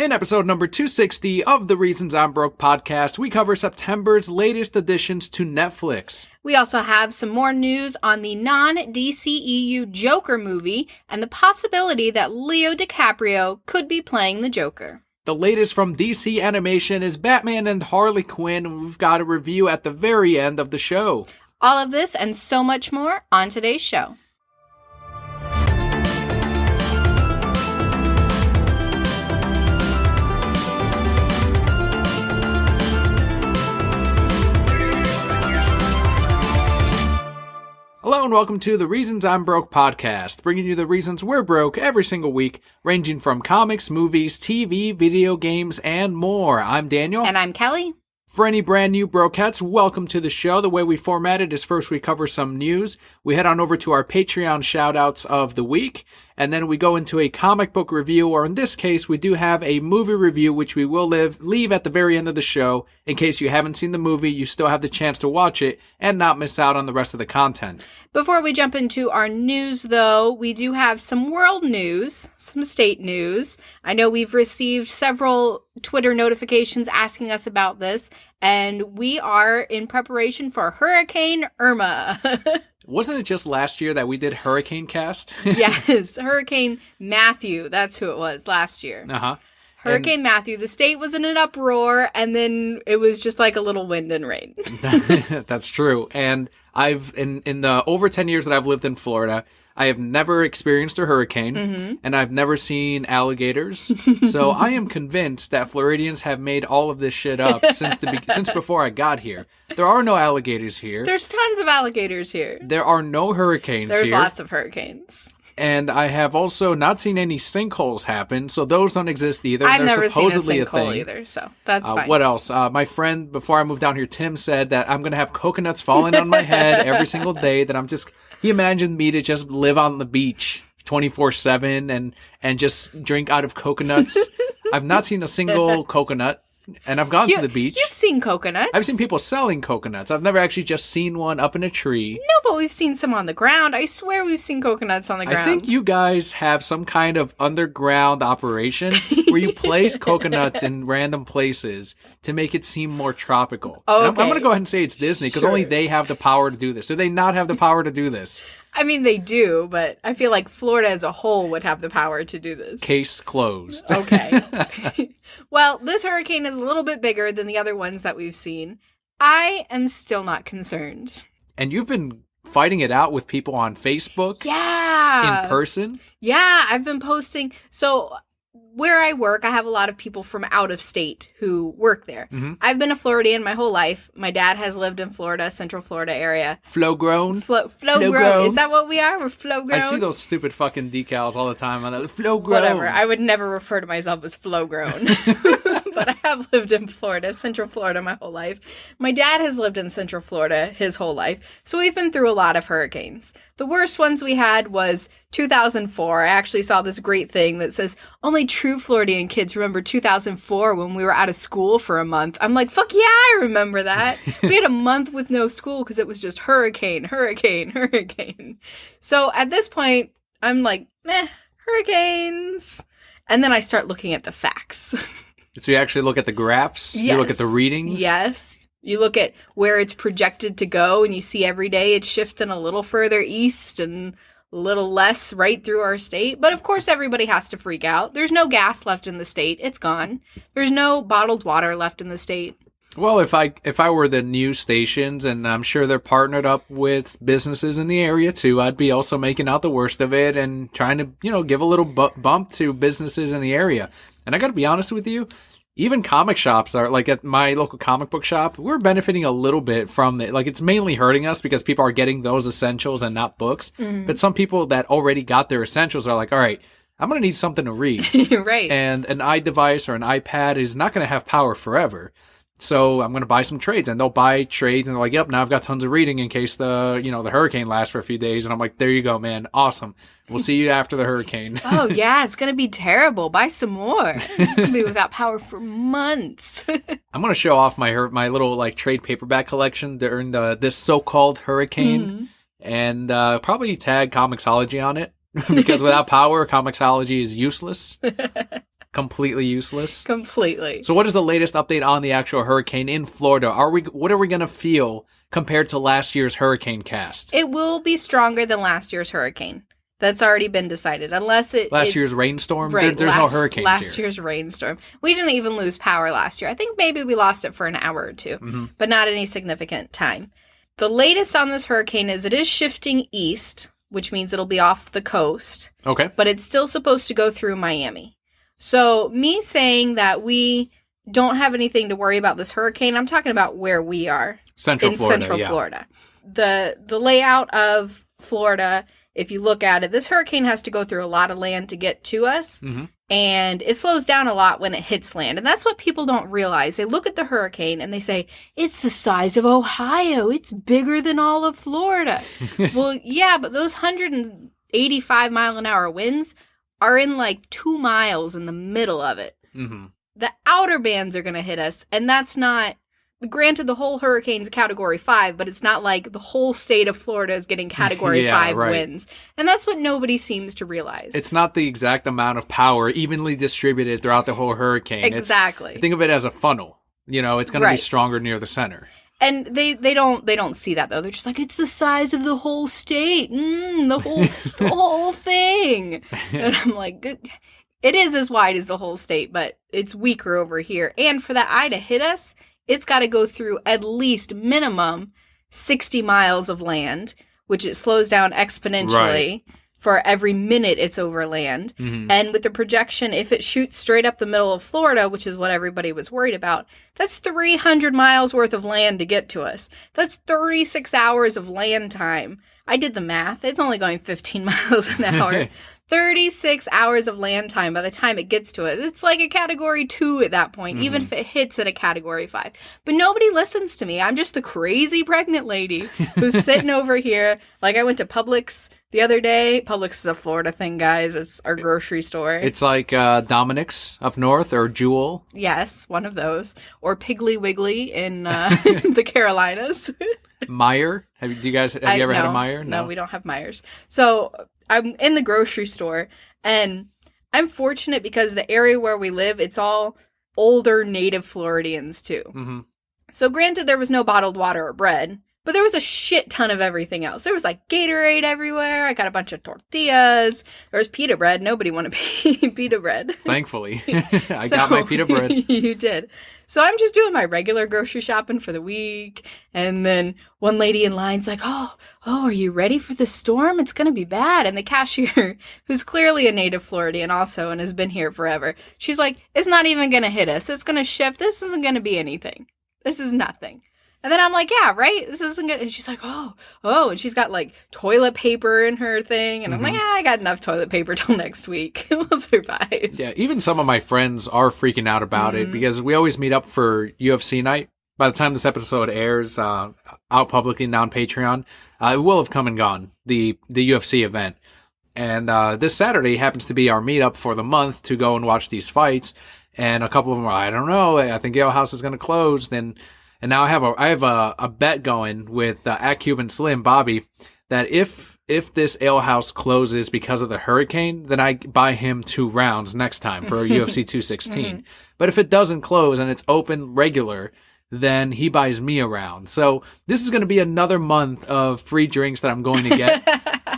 In episode number 260 of the Reasons I'm Broke podcast, we cover September's latest additions to Netflix. We also have some more news on the non-DCEU Joker movie and the possibility that Leo DiCaprio could be playing the Joker. The latest from DC Animation is Batman and Harley Quinn, and we've got a review at the very end of the show. All of this and so much more on today's show. Hello and welcome to the Reasons I'm Broke podcast, bringing you the reasons we're broke every single week, ranging from comics, movies, TV, video games, and more. I'm Daniel. And I'm Kelly. For any brand new brokettes, welcome to the show. The way we format it is first we cover some news, we head on over to our Patreon shoutouts of the week, and then we go into a comic book review, or in this case, we do have a movie review, which we will leave at the very end of the show. In case you haven't seen the movie, you still have the chance to watch it and not miss out on the rest of the content. Before we jump into our news, though, we do have some world news, some state news. I know we've received several Twitter notifications asking us about this, and we are in preparation for Hurricane Irma. Wasn't it just last year that we did Hurricane Cast? Yes, Hurricane Matthew. That's who it was last year. Uh-huh. Hurricane Matthew. The state was in an uproar, and then it was just like a little wind and rain. That's true. And I've, in the over 10 years that I've lived in Florida, I have never experienced a hurricane, and I've never seen alligators. So I am convinced that Floridians have made all of this shit up since before I got here. There are no alligators here. There's tons of alligators here. There are no hurricanes There's here. lots of hurricanes. And I have also not seen any sinkholes happen, so those don't exist either. I've They're never seen a supposedly sinkhole thing. either, so that's fine. What else? My friend, before I moved down here, Tim, said that I'm going to have coconuts falling on my head every single day, that he imagined me to just live on the beach 24/7 and just drink out of coconuts. I've not seen a single coconut. And I've gone to the beach. You've seen coconuts. I've seen people selling coconuts. I've never actually just seen one up in a tree. No, but we've seen some on the ground. I swear we've seen coconuts on the ground. I think you guys have some kind of underground operation where you place coconuts in random places to make it seem more tropical. Okay. I'm going to go ahead and say it's Disney because only they have the power to do this. Do they not have the power to do this? I mean, they do, but I feel like Florida as a whole would have the power to do this. Case closed. Okay. Well, this hurricane is a little bit bigger than the other ones that we've seen. I am still not concerned. And you've been fighting it out with people on Facebook? Yeah. In person? Yeah, I've been posting. So where I work, I have a lot of people from out of state who work there. Mm-hmm. I've been a Floridian my whole life. My dad has lived in Florida, Central Florida area. Flow-grown? Flow-grown. Is that what we are? We're flow-grown? I see those stupid fucking decals all the time on that. Flow-grown. Whatever. I would never refer to myself as flow-grown. But I have lived in Florida, Central Florida, my whole life. My dad has lived in Central Florida his whole life. So we've been through a lot of hurricanes. The worst ones we had was 2004. I actually saw this great thing that says, only true Floridian kids remember 2004 when we were out of school for a month. I'm like, fuck yeah, I remember that. We had a month with no school because it was just hurricane, hurricane, hurricane. So at this point, I'm like, hurricanes. And then I start looking at the facts. So you actually look at the graphs? Yes. You look at the readings? Yes. You look at where it's projected to go, and you see every day it's shifting a little further east and a little less right through our state. But of course, everybody has to freak out. There's no gas left in the state. It's gone. There's no bottled water left in the state. Well, if I were the news stations, and I'm sure they're partnered up with businesses in the area too, I'd be also making out the worst of it and trying to, give a little bump to businesses in the area. And I got to be honest with you, even comic shops are, like at my local comic book shop, we're benefiting a little bit from it. Like, it's mainly hurting us because people are getting those essentials and not books. Mm-hmm. But some people that already got their essentials are like, all right, I'm going to need something to read. Right. And an iDevice or an iPad is not going to have power forever. So I'm going to buy some trades, and they'll buy trades, and they're like, yep, now I've got tons of reading in case the hurricane lasts for a few days. And I'm like, there you go, man. Awesome. We'll see you after the hurricane. Oh, yeah, it's going to be terrible. Buy some more. It's going to be without power for months. I'm going to show off my little trade paperback collection during this so-called hurricane, and probably tag Comixology on it, because without power, Comixology is useless. completely useless. Completely. So what is the latest update on the actual hurricane in Florida? What are we going to feel compared to last year's hurricane cast? It will be stronger than last year's hurricane. That's already been decided. Unless last year's rainstorm? Right, There's no hurricanes here. Last year's rainstorm. We didn't even lose power last year. I think maybe we lost it for an hour or two, but not any significant time. The latest on this hurricane is it is shifting east, which means it'll be off the coast. Okay. But it's still supposed to go through Miami. So me saying that we don't have anything to worry about this hurricane, I'm talking about where we are. Central Florida. The layout of Florida, if you look at it, this hurricane has to go through a lot of land to get to us. And it slows down a lot when it hits land. And that's what people don't realize. They look at the hurricane and they say, it's the size of Ohio. It's bigger than all of Florida. Well, yeah, but those 185-mile-an-hour winds are in like 2 miles in the middle of it. The outer bands are going to hit us. And that's not, granted, the whole hurricane's Category 5, but it's not like the whole state of Florida is getting Category 5 winds. And that's what nobody seems to realize. It's not the exact amount of power evenly distributed throughout the whole hurricane. Exactly. Think of it as a funnel. It's going to be stronger near the center. And they don't see that, though. They're just like, it's the size of the whole state. The whole thing. And I'm like, it is as wide as the whole state, but it's weaker over here. And for that eye to hit us, it's got to go through at least minimum 60 miles of land, which it slows down exponentially for every minute it's over land. And with the projection, if it shoots straight up the middle of Florida, which is what everybody was worried about, that's 300 miles worth of land to get to us. That's 36 hours of land time. I did the math. It's only going 15 miles an hour. 36 hours of land time by the time it gets to us. It's like a Category 2 at that point, even if it hits at a Category 5. But nobody listens to me. I'm just the crazy pregnant lady who's sitting over here. Like, I went to Publix the other day. Publix is a Florida thing, guys. It's our grocery store. It's like Dominic's up north, or Jewel. Yes, one of those. Or Piggly Wiggly in the Carolinas. Meijer? Have you ever had a Meijer? No, we don't have Meijers. So I'm in the grocery store, and I'm fortunate because the area where we live, it's all older native Floridians too. So granted, there was no bottled water or bread, but there was a shit ton of everything else. There was like Gatorade everywhere. I got a bunch of tortillas. There was pita bread. Nobody wanted pita bread. Thankfully. I got my pita bread. You did. So I'm just doing my regular grocery shopping for the week. And then one lady in line's like, oh, are you ready for the storm? It's going to be bad. And the cashier, who's clearly a native Floridian also and has been here forever, she's like, it's not even going to hit us. It's going to shift. This isn't going to be anything. This is nothing. And then I'm like, yeah, right? This isn't good. And she's like, oh. And she's got like toilet paper in her thing. And I'm like, I got enough toilet paper till next week. We'll survive. Yeah, even some of my friends are freaking out about it because we always meet up for UFC night. By the time this episode airs out publicly now on Patreon, it will have come and gone, the UFC event. And this Saturday happens to be our meetup for the month to go and watch these fights. And a couple of them are, I don't know, I think Ale House is going to close. And now I have a bet going with at Cuban Slim Bobby that if this ale house closes because of the hurricane, then I buy him 2 rounds next time for UFC 216. But if it doesn't close and it's open regular, then he buys me a round. So this is going to be another month of free drinks that I'm going to get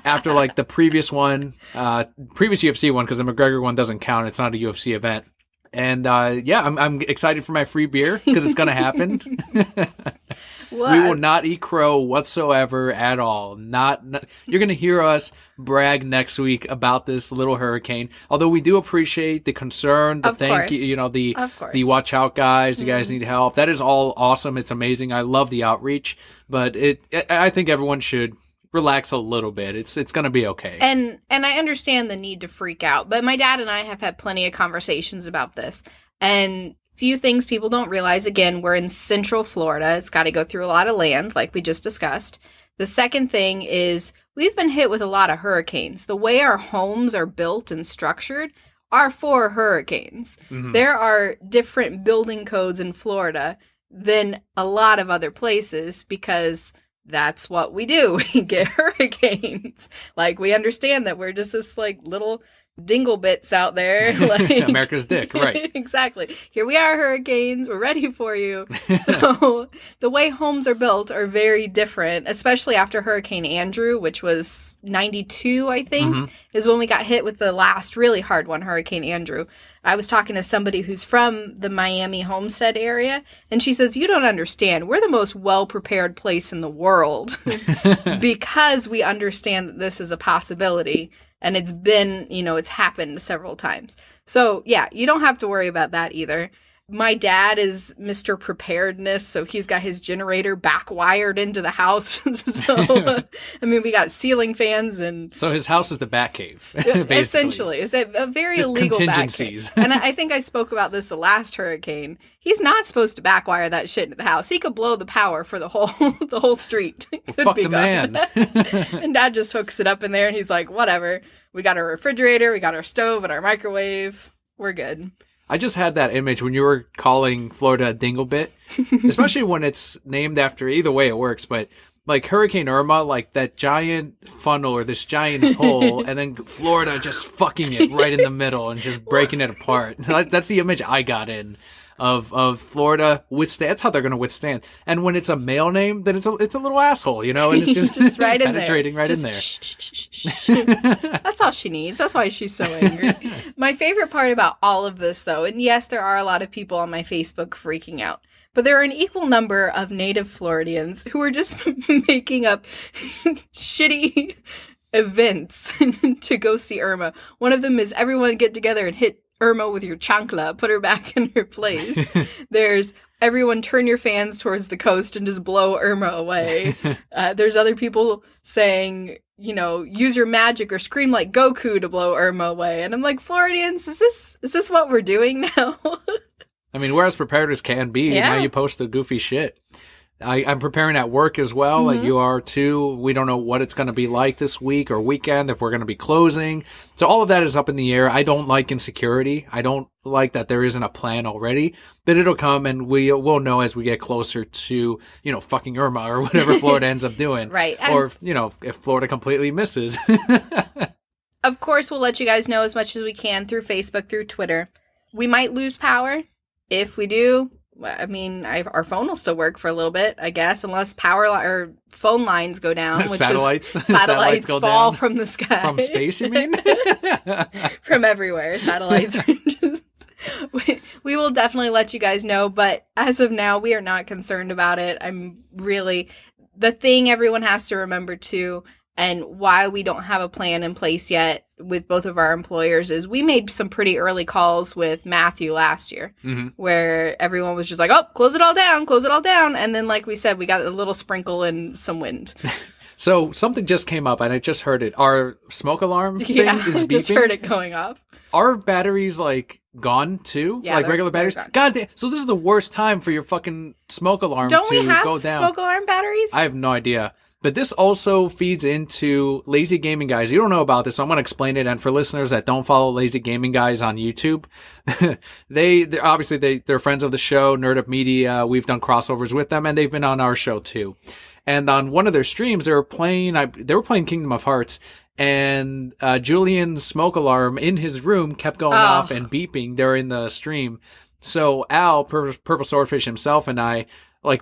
after like the previous UFC one, because the McGregor one doesn't count. It's not a UFC event. And I'm excited for my free beer because it's going to happen. We will not eat crow whatsoever at all. Not you're going to hear us brag next week about this little hurricane. Although we do appreciate the concern, the thank you, the watch out guys. You guys need help. That is all awesome. It's amazing. I love the outreach, but I think everyone should relax a little bit. It's going to be okay. And I understand the need to freak out, but my dad and I have had plenty of conversations about this. And few things people don't realize, again, we're in Central Florida. It's got to go through a lot of land, like we just discussed. The second thing is we've been hit with a lot of hurricanes. The way our homes are built and structured are for hurricanes. There are different building codes in Florida than a lot of other places because that's what we do. We get hurricanes. Like, we understand that we're just this like little dingle bits out there. Like, America's dick, right. Exactly. Here we are, hurricanes. We're ready for you. So the way homes are built are very different, especially after Hurricane Andrew, which was 92, I think, is when we got hit with the last really hard one, Hurricane Andrew. I was talking to somebody who's from the Miami Homestead area, and she says, you don't understand. We're the most well-prepared place in the world because we understand that this is a possibility. And it's been, it's happened several times. So, yeah, you don't have to worry about that either. My dad is Mr. Preparedness, so he's got his generator back-wired into the house. So, we got ceiling fans and... So his house is the Batcave, basically. Essentially. It's a very just illegal contingencies. Batcave. And I think I spoke about this the last hurricane. He's not supposed to backwire that shit into the house. He could blow the power for the whole street. Well, fuck the man. And Dad just hooks it up in there, and he's like, whatever. We got our refrigerator, we got our stove and our microwave. We're good. I just had that image when you were calling Florida a dinglebit, especially when it's named after, either way it works, but like Hurricane Irma, like that giant funnel or this giant hole, and then Florida just fucking it right in the middle and just breaking it apart. That's the image I got in of Florida withstand. That's how they're going to withstand. And when it's a male name, then it's a little asshole, and it's just right in penetrating right in there. That's all she needs. That's why she's so angry. My favorite part about all of this, though, and yes, there are a lot of people on my Facebook freaking out, but there are an equal number of native Floridians who are just making up shitty events to go see Irma. One of them is everyone get together and hit Irma with your chancla, put her back in her place. There's everyone turn your fans towards the coast and just blow Irma away. There's other people saying, use your magic or scream like Goku to blow Irma away. And I'm like, Floridians, is this what we're doing now? We're as prepared as can be. Yeah. Now you post the goofy shit. I'm preparing at work as well, like you are too. We don't know what it's going to be like this week or weekend, if we're going to be closing. So all of that is up in the air. I don't like insecurity. I don't like that there isn't a plan already, but it'll come and we'll know as we get closer to, fucking Irma or whatever Florida ends up doing. Right. Or, if Florida completely misses. Of course, we'll let you guys know as much as we can through Facebook, through Twitter. We might lose power. If we do, our phone will still work for a little bit, I guess, unless or phone lines go down. Which satellites go fall down from the sky. From space, you mean? From everywhere. Satellites are just... We will definitely let you guys know, but as of now, we are not concerned about it. The thing everyone has to remember too, and why we don't have a plan in place yet with both of our employers, is we made some pretty early calls with Matthew last year, where everyone was just like, oh, close it all down. And then, like we said, we got a little sprinkle and some wind. So something just came up, and I just heard it. Our smoke alarm thing is beeping. I just heard it going off. Are batteries, gone too? Yeah, regular batteries? God damn. So this is the worst time for your fucking smoke alarm Don't to we have go down. Smoke alarm batteries? I have no idea. But this also feeds into Lazy Gaming Guys. You don't know about this, so I'm going to explain it. And for listeners that don't follow Lazy Gaming Guys on YouTube, they're friends of the show, Nerd Up Media. We've done crossovers with them, and they've been on our show too. And on one of their streams, they were playing Kingdom of Hearts, and Julian's smoke alarm in his room kept going off and beeping during the stream. So Al, Purple Swordfish himself, and I,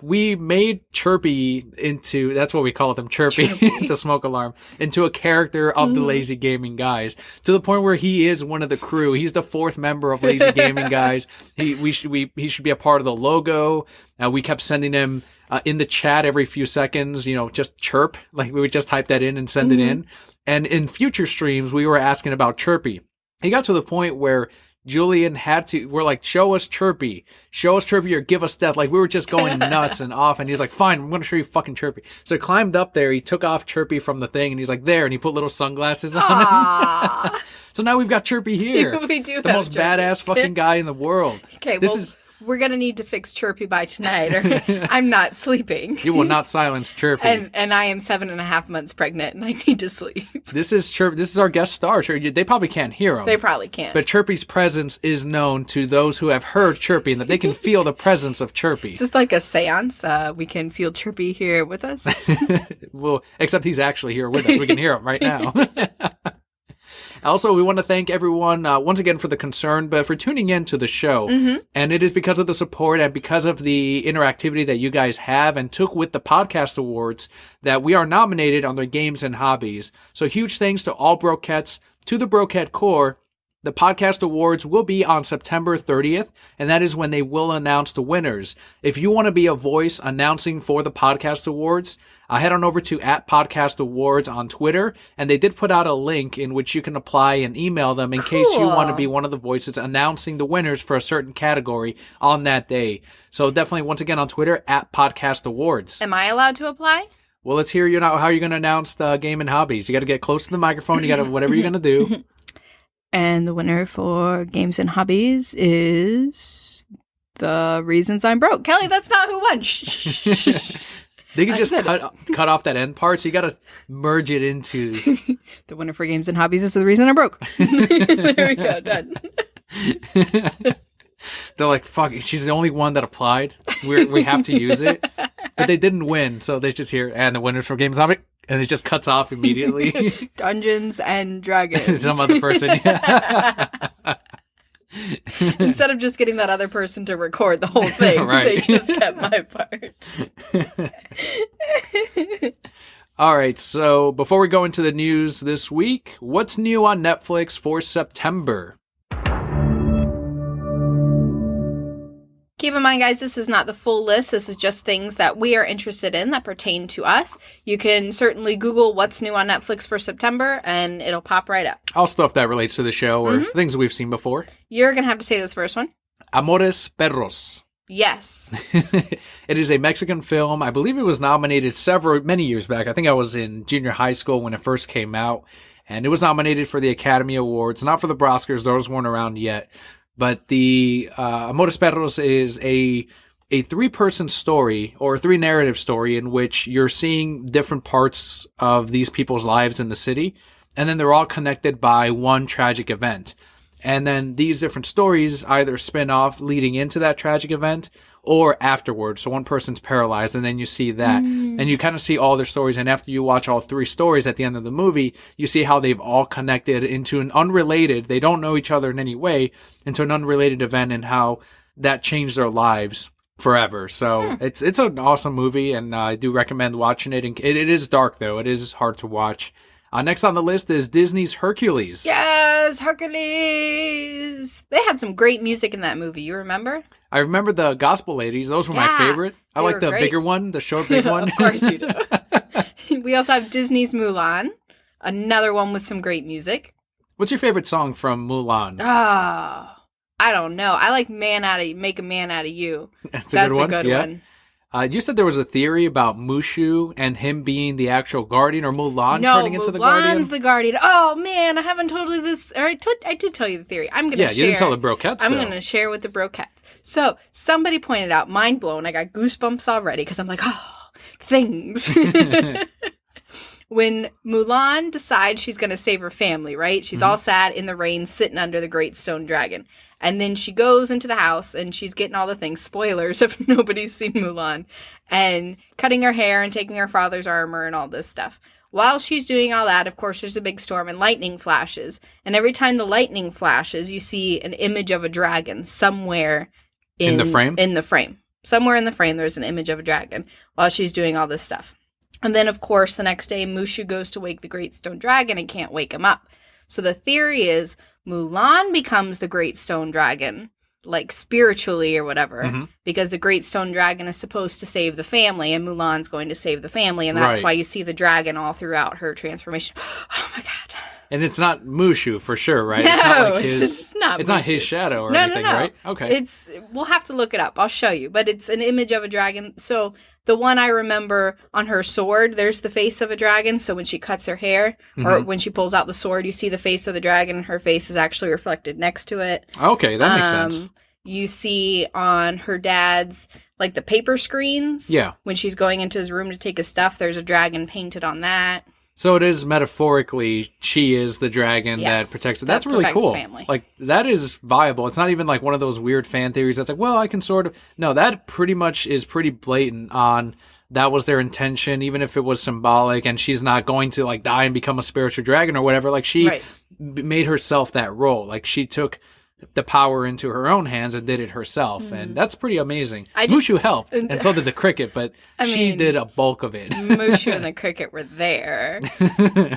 we made Chirpy into, that's what we call them, Chirpy. The smoke alarm, into a character of the Lazy Gaming Guys, to the point where he is one of the crew. He's the fourth member of Lazy Gaming Guys. He should be a part of the logo. We kept sending him in the chat every few seconds, just chirp. We would just type that in and send it in. And in future streams, we were asking about Chirpy. He got to the point where Julian we're like, show us Chirpy or give us death. We were just going nuts and off, and he's like, fine, I'm going to show you fucking Chirpy. So he climbed up there, he took off Chirpy from the thing, and he's like, there, and he put little sunglasses on him. So now we've got Chirpy here. We do the most Chirpy. Badass fucking guy in the world. Okay, we're going to need to fix Chirpy by tonight, or I'm not sleeping. You will not silence Chirpy. And I am 7.5 months pregnant, and I need to sleep. This is our guest star. They probably can't hear him. They probably can't. But Chirpy's presence is known to those who have heard Chirpy, and that they can feel the presence of Chirpy. It's just like a seance. We can feel Chirpy here with us. Well, except he's actually here with us. We can hear him right now. Also, we want to thank everyone once again for the concern, but for tuning in to the show. And it is because of the support and because of the interactivity that you guys have and took with the podcast awards that we are nominated on the Games and Hobbies. So huge thanks to all Brokettes, to the Broquette Corps. The podcast awards will be on September 30th, and that is when they will announce the winners. If you want to be a voice announcing for the podcast awards, head on over to @podcastawards on Twitter, and they did put out a link in which you can apply and email them in case you want to be one of the voices announcing the winners for a certain category on that day. So definitely, once again, on Twitter, @podcastawards. Am I allowed to apply? Well, let's hear how you're going to announce the Game and Hobbies. You got to get close to the microphone. You got to whatever you're going to do. And the winner for Games and Hobbies is The Reasons I'm Broke. Kelly, that's not who won. They can just cut off that end part, so you got to merge it into... The winner for Games and Hobbies is The Reason I'm Broke. There we go, done. They're like, fuck, she's the only one that applied. We have to use it. But they didn't win, so they just hear, and the winners for Games and Hobbies, and it just cuts off immediately. Dungeons and Dragons. Some other person, Instead of just getting that other person to record the whole thing, They just kept my part. All right, so before we go into the news this week, what's new on Netflix for September? Keep in mind, guys, this is not the full list. This is just things that we are interested in that pertain to us. You can certainly Google what's new on Netflix for September, and it'll pop right up. All stuff that relates to the show or things we've seen before. You're going to have to say this first one. Amores Perros. Yes. It is a Mexican film. I believe it was nominated many years back. I think I was in junior high school when it first came out. And it was nominated for the Academy Awards, not for the Oscars. Those weren't around yet. But the Amores Perros is a three-person story or three-narrative story in which you're seeing different parts of these people's lives in the city, and then they're all connected by one tragic event. And then these different stories either spin off leading into that tragic event or afterwards. So one person's paralyzed, and then you see that. And you kind of see all their stories, and after you watch all three stories at the end of the movie, you see how they've all connected into an unrelated, they don't know each other in any way, into an unrelated event and how that changed their lives forever. So it's an awesome movie, and I do recommend watching it. And it is dark, though. It is hard to watch. Next on the list is Disney's Hercules. Yes, Hercules! They had some great music in that movie. You remember? I remember the Gospel Ladies. Those were my favorite. I like the bigger one, the short big one. Of course you do. We also have Disney's Mulan, another one with some great music. What's your favorite song from Mulan? Oh, I don't know. I like Make a Man Out of You. That's a good one. You said there was a theory about Mushu and him being the actual guardian, or Mulan turning into the guardian. No, Mulan's the guardian. Oh man, I haven't told you this. I did tell you the theory. I'm gonna share. Yeah, you didn't tell the Brokettes. I'm gonna share with the Brokettes. So somebody pointed out, mind blown. I got goosebumps already because I'm like, oh, things. When Mulan decides she's going to save her family, right? She's all sad in the rain, sitting under the Great Stone Dragon. And then she goes into the house, and she's getting all the things. Spoilers if nobody's seen Mulan. And cutting her hair and taking her father's armor and all this stuff. While she's doing all that, of course, there's a big storm and lightning flashes. And every time the lightning flashes, you see an image of a dragon somewhere in the frame? In the frame. Somewhere in the frame, there's an image of a dragon while she's doing all this stuff. And then, of course, the next day, Mushu goes to wake the Great Stone Dragon and can't wake him up. So the theory is Mulan becomes the Great Stone Dragon, like spiritually or whatever, because the Great Stone Dragon is supposed to save the family, and Mulan's going to save the family, and that's why you see the dragon all throughout her transformation. Oh, my God. And it's not Mushu for sure, right? No, it's not Mushu. Not his shadow or anything, right? Okay. We'll have to look it up. I'll show you. But it's an image of a dragon. So the one I remember on her sword, there's the face of a dragon. So when she cuts her hair or when she pulls out the sword, you see the face of the dragon. And her face is actually reflected next to it. Okay, that makes sense. You see on her dad's, like the paper screens. Yeah. When she's going into his room to take his stuff, there's a dragon painted on that. So it is metaphorically, she is the dragon that protects it. That's really cool. Family. Like, that is viable. It's not even like one of those weird fan theories that's like, well, I can sort of... No, that pretty much is pretty blatant on that was their intention, even if it was symbolic, and she's not going to like die and become a spiritual dragon or whatever. Like she made herself that role. Like she took the power into her own hands and did it herself, and that's pretty amazing. Mushu helped, and so did the cricket, but she did a bulk of it. Mushu and the cricket were there,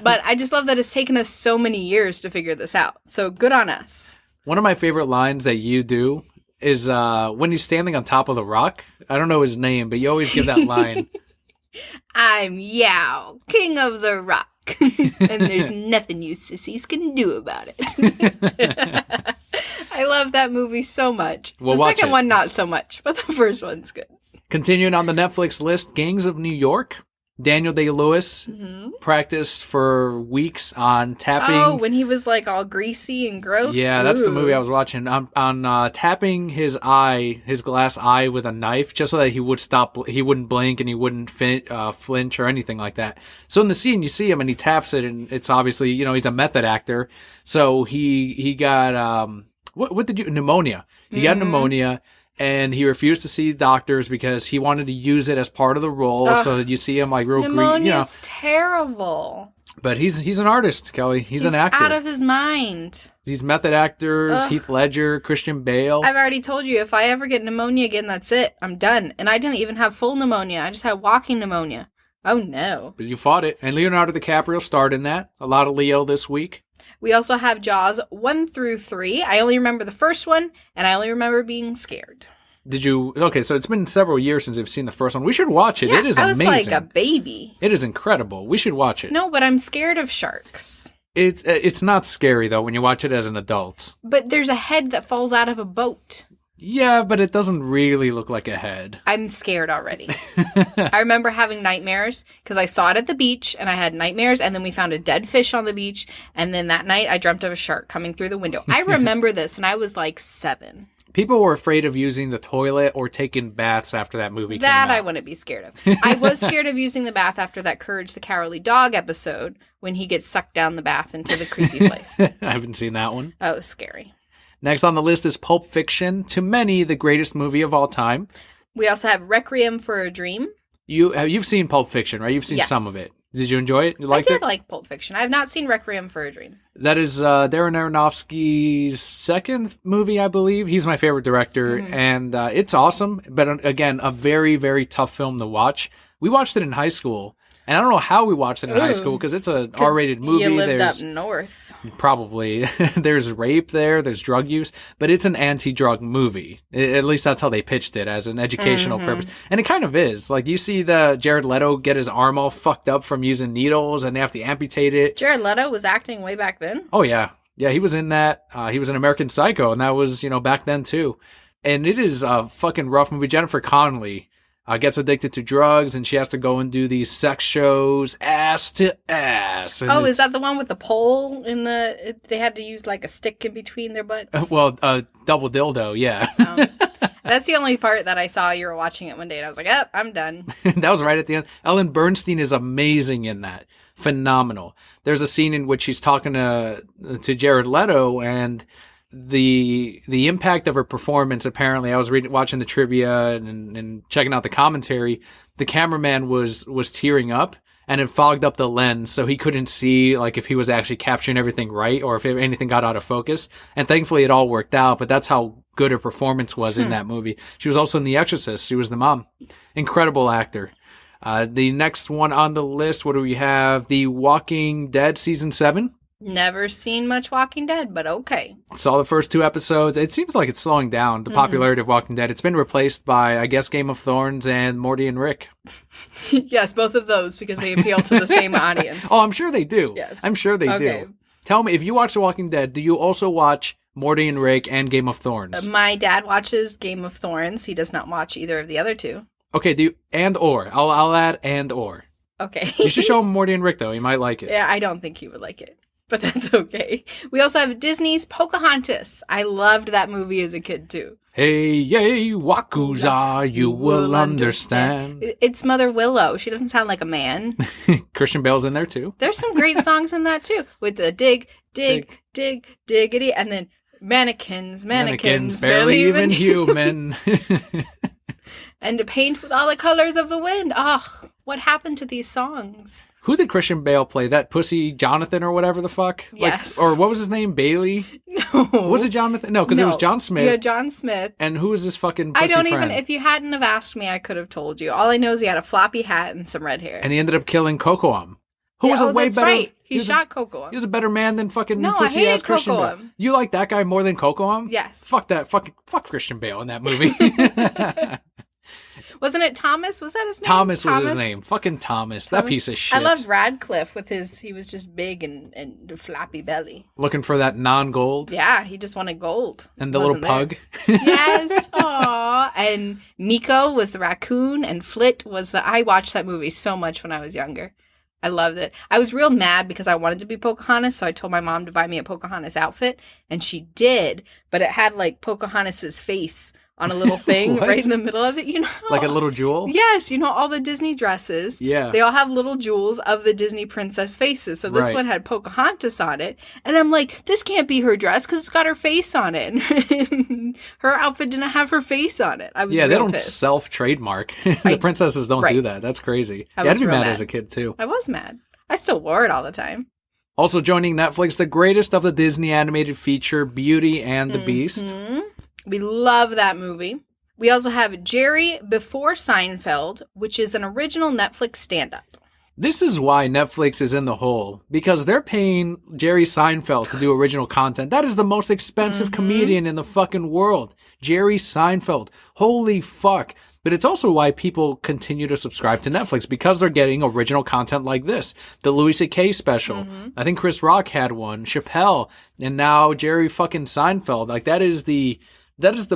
but I just love that it's taken us so many years to figure this out. So good on us. One of my favorite lines that you do is when he's standing on top of the rock. I don't know his name, but you always give that line. I'm Yao, king of the rock, and there's nothing you sissies can do about it. I love that movie so much. The second one, not so much, but the first one's good. Continuing on the Netflix list, Gangs of New York. Daniel Day-Lewis practiced for weeks on tapping. Oh, when he was like all greasy and gross? Yeah, that's the movie I was watching. On tapping his glass eye with a knife, just so that he wouldn't blink and he wouldn't flinch or anything like that. So in the scene, you see him and he taps it, and it's obviously, he's a method actor. So he got, pneumonia. He got pneumonia. And he refused to see doctors because he wanted to use it as part of the role. So that you see him like real green. Pneumonia's terrible. But he's an artist, Kelly. He's an actor. Out of his mind. These method actors, Heath Ledger, Christian Bale. I've already told you, if I ever get pneumonia again, that's it. I'm done. And I didn't even have full pneumonia. I just had walking pneumonia. Oh, no. But you fought it. And Leonardo Dicaprio starred in that. A lot of Leo this week. We also have Jaws 1 through 3. I only remember the first one, and I only remember being scared. Did you? Okay, so it's been several years since I've seen the first one. We should watch it. It is amazing. I was like a baby. It is incredible. We should watch it. No, but I'm scared of sharks. It's not scary, though, when you watch it as an adult. But there's a head that falls out of a boat. Yeah, but it doesn't really look like a head. I'm scared already. I remember having nightmares because I saw it at the beach and I had nightmares, and then we found a dead fish on the beach, and then that night I dreamt of a shark coming through the window. I remember this, and I was like 7. People were afraid of using the toilet or taking baths after that movie came out. That I wouldn't be scared of. I was scared of using the bath after that Courage the Cowardly Dog episode when he gets sucked down the bath into the creepy place. I haven't seen that one. That was scary. Next on the list is Pulp Fiction, to many the greatest movie of all time. We also have Requiem for a Dream. You've seen Pulp Fiction, right? You've seen some of it. Did you enjoy it? You liked it? I did like Pulp Fiction. I have not seen Requiem for a Dream. That is Darren Aronofsky's second movie, I believe. He's my favorite director, and it's awesome. But again, a very, very tough film to watch. We watched it in high school. And I don't know how we watched it in high school because it's an R-rated movie. You lived up north. Probably. There's rape there. There's drug use. But it's an anti-drug movie. At least that's how they pitched it, as an educational purpose. And it kind of is. Like, you see the Jared Leto get his arm all fucked up from using needles and they have to amputate it. Jared Leto was acting way back then? Oh, yeah. Yeah, he was in that. He was in American Psycho, and that was, back then, too. And it is a fucking rough movie. Jennifer Connelly gets addicted to drugs, and she has to go and do these sex shows, ass to ass. And is that the one with the pole in the? They had to use like a stick in between their butts. Double dildo, yeah. That's the only part that I saw. You were watching it one day, and I was like, "Oh, I'm done." That was right at the end. Ellen Bernstein is amazing in that. Phenomenal. There's a scene in which she's talking to Jared Leto, and the impact of her performance, apparently, I was watching the trivia and checking out the commentary. The cameraman was tearing up, and it fogged up the lens, so he couldn't see like if he was actually capturing everything right or if anything got out of focus. And thankfully, it all worked out. But that's how good her performance was in that movie. She was also in The Exorcist. She was the mom. Incredible actor. The next one on the list, what do we have? The Walking Dead Season 7. Never seen much Walking Dead, but okay. Saw the first 2 episodes. It seems like it's slowing down, the popularity of Walking Dead. It's been replaced by, I guess, Game of Thrones and Morty and Rick. Yes, both of those, because they appeal to the same audience. Oh, I'm sure they do. Yes. I'm sure they do. Tell me, if you watch The Walking Dead, do you also watch Morty and Rick and Game of Thrones? My dad watches Game of Thrones. He does not watch either of the other 2. Okay, do you, and or. I'll add and or. Okay. You should show him Morty and Rick, though. He might like it. Yeah, I don't think he would like it. But that's okay. We also have Disney's Pocahontas. I loved that movie as a kid, too. Hey, yay, Wakuza, you will understand. It's Mother Willow. She doesn't sound like a man. Christian Bale's in there, too. There's some great songs in that, too. With the dig, diggity, and then mannequins, barely even human. And to paint with all the colors of the wind. Ugh, what happened to these songs? Who did Christian Bale play? That pussy Jonathan or whatever the fuck? Yes. Or what was his name? Bailey? No. Was it Jonathan? No, because it was John Smith. Yeah, John Smith. And who was this fucking pussy I don't friend? even, if you hadn't have asked me, I could have told you. All I know is he had a floppy hat and some red hair. And he ended up killing Cocoam. Who was a way that's better... right. He shot Cocoam. He was a better man than fucking No, pussy I ass hated Christian Bale. Cocoam. You like that guy more than Cocoam? Yes. Fuck that. Fuck Christian Bale in that movie. Wasn't it Thomas? Was that his name? Thomas was his name. Fucking Thomas. That piece of shit. I loved Radcliffe with he was just big and a flappy belly. Looking for that non-gold. Yeah, he just wanted gold. And the little pug. Yes. Aww. And Miko was the raccoon and Flit was I watched that movie so much when I was younger. I loved it. I was real mad because I wanted to be Pocahontas, so I told my mom to buy me a Pocahontas outfit, and she did, but it had like Pocahontas's face on a little thing right in the middle of it, you know? Like a little jewel? Yes, you know all the Disney dresses. Yeah. They all have little jewels of the Disney princess faces. So this one had Pocahontas on it. And I'm like, this can't be her dress because it's got her face on it. And her outfit didn't have her face on it. I was they don't pissed. Self-trademark. The princesses don't do that. That's crazy. I You had was to be real mad mad as a kid, too. I was mad. I still wore it all the time. Also joining Netflix, the greatest of the Disney animated feature, Beauty and the Beast. We love that movie. We also have Jerry Before Seinfeld, which is an original Netflix stand-up. This is why Netflix is in the hole, because they're paying Jerry Seinfeld to do original content. That is the most expensive comedian in the fucking world. Jerry Seinfeld. Holy fuck. But it's also why people continue to subscribe to Netflix, because they're getting original content like this. The Louis C.K. special. I think Chris Rock had one. Chappelle. And now Jerry fucking Seinfeld. Like, that is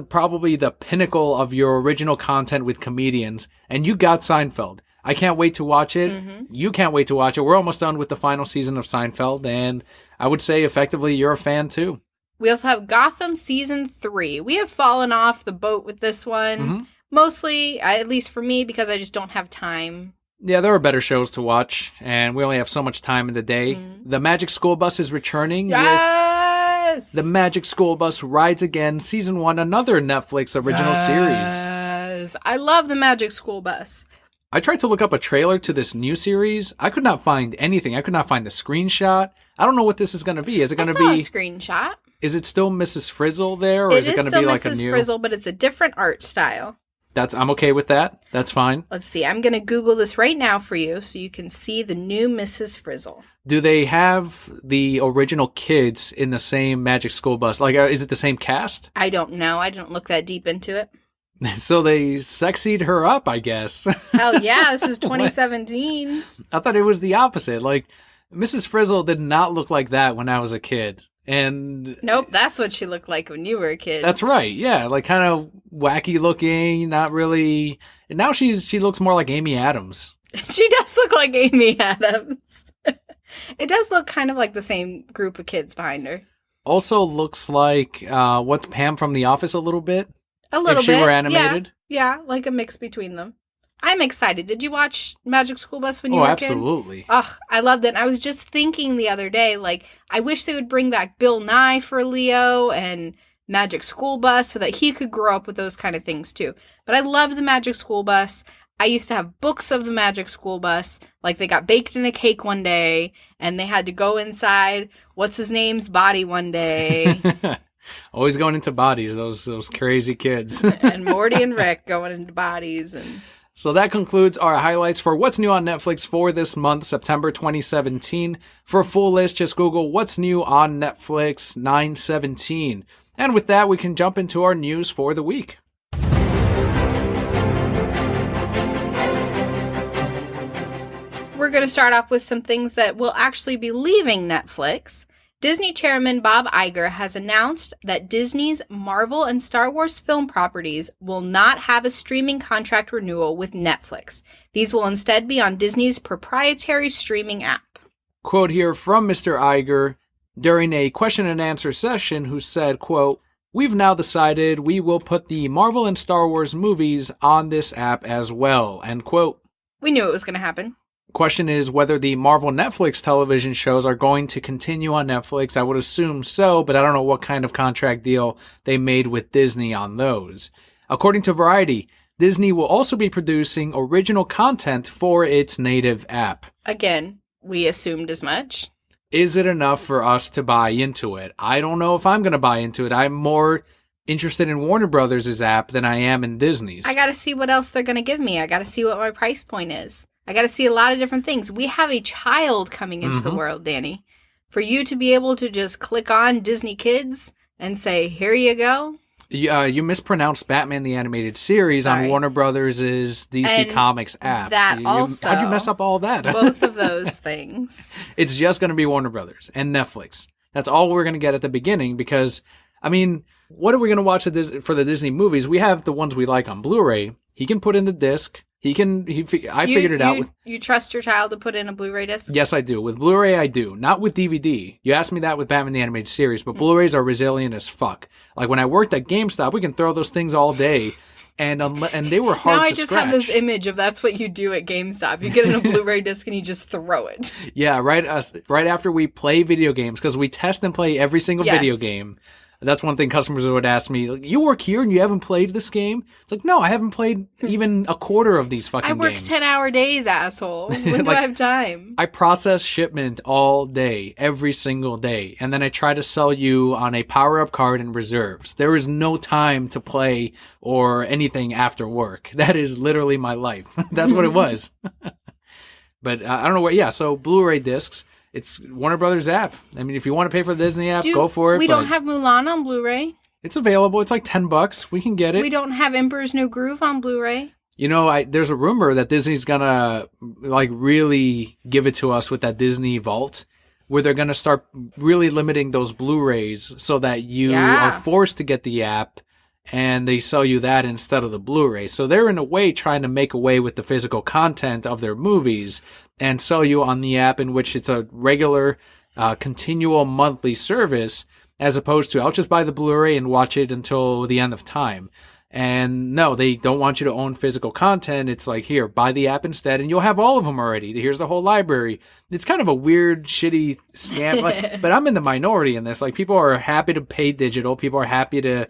probably the pinnacle of your original content with comedians. And you got Seinfeld. I can't wait to watch it. You can't wait to watch it. We're almost done with the final season of Seinfeld. And I would say effectively you're a fan too. We also have Gotham Season 3. We have fallen off the boat with this one. Mostly, at least for me, because I just don't have time. Yeah, there are better shows to watch. And we only have so much time in the day. The Magic School Bus is returning. Yes! The Magic School Bus Rides Again, Season 1, another Netflix original series. Yes! I love the Magic School Bus. I tried to look up a trailer to this new series. I could not find anything. I could not find the screenshot. I don't know what this is going to be. Is it going to be a screenshot? Is it still Mrs. Frizzle there, or is it going to be like a new? It is still Mrs. Frizzle, but it's a different art style. I'm okay with that. That's fine. Let's see. I'm going to Google this right now for you so you can see the new Mrs. Frizzle. Do they have the original kids in the same Magic School Bus? Like, is it the same cast? I don't know. I didn't look that deep into it. So they sexied her up, I guess. Hell yeah, this is 2017. I thought it was the opposite. Like, Mrs. Frizzle did not look like that when I was a kid. And nope, that's what she looked like when you were a kid. That's right. Yeah, like kind of wacky looking, not really. And now she looks more like Amy Adams. She does look like Amy Adams. It does look kind of like the same group of kids behind her. Also looks like what's Pam from The Office a little bit. A little bit. If she were animated. Yeah, like a mix between them. I'm excited. Did you watch Magic School Bus when you were a kid? Oh, absolutely. Ugh, I loved it. And I was just thinking the other day, like, I wish they would bring back Bill Nye for Leo and Magic School Bus so that he could grow up with those kind of things too. But I loved the Magic School Bus. I used to have books of the Magic School Bus. Like, they got baked in a cake one day, and they had to go inside what's-his-name's body one day. Always going into bodies, those crazy kids. And Morty and Rick going into bodies. And so that concludes our highlights for what's new on Netflix for this month, September 2017. For a full list, just Google what's new on Netflix 9/17. And with that, we can jump into our news for the week. We're going to start off with some things that will actually be leaving Netflix. Disney chairman Bob Iger has announced that Disney's Marvel and Star Wars film properties will not have a streaming contract renewal with Netflix. These will instead be on Disney's proprietary streaming app. Quote here from Mr. Iger during a question and answer session, who said, quote, "We've now decided we will put the Marvel and Star Wars movies on this app as well," end quote. We knew it was going to happen. Question is whether the Marvel Netflix television shows are going to continue on Netflix. I would assume so, but I don't know what kind of contract deal they made with Disney on those. According to Variety, Disney will also be producing original content for its native app. Again, we assumed as much. Is it enough for us to buy into it? I don't know if I'm going to buy into it. I'm more interested in Warner Brothers' app than I am in Disney's. I got to see what else they're going to give me. I got to see what my price point is. I got to see a lot of different things. We have a child coming into the world, Danny. For you to be able to just click on Disney Kids and say, here you go. You mispronounced Batman the Animated Series on Warner Brothers' DC Comics app. Also. How'd you mess up all that? Both of those things. It's just going to be Warner Brothers and Netflix. That's all we're going to get at the beginning because, I mean, what are we going to watch for the Disney movies? We have the ones we like on Blu-ray. He can put in the disc. I figured it out. You trust your child to put in a Blu-ray disc? Yes, I do. With Blu-ray, I do. Not with DVD. You asked me that with Batman the Animated Series, but Blu-rays are resilient as fuck. Like when I worked at GameStop, we can throw those things all day, and they were hard to scratch. Now I just have this image of that's what you do at GameStop. You get in a Blu-ray disc and you just throw it. Yeah, right after we play video games, because we test and play every single video game. That's one thing customers would ask me, like, you work here and you haven't played this game? It's like, no, I haven't played even a quarter of these fucking games. I work 10-hour days, asshole. When do I have time? I process shipment all day, every single day, and then I try to sell you on a power-up card and reserves. There is no time to play or anything after work. That is literally my life. That's what it was. But I don't know what, so Blu-ray discs. It's Warner Brothers app. I mean, if you want to pay for the Disney app, go for it. We don't have Mulan on Blu-ray. It's available. It's like $10. We can get it. We don't have Emperor's New Groove on Blu-ray. You know, there's a rumor that Disney's gonna really give it to us with that Disney Vault, where they're gonna start really limiting those Blu-rays so that you are forced to get the app, and they sell you that instead of the Blu-ray. So they're in a way trying to make away with the physical content of their movies and sell you on the app, in which it's a regular, continual monthly service, as opposed to, I'll just buy the Blu-ray and watch it until the end of time. And no, they don't want you to own physical content. It's like, here, buy the app instead, and you'll have all of them already. Here's the whole library. It's kind of a weird, shitty scam. But I'm in the minority in this. Like, people are happy to pay digital. People are happy to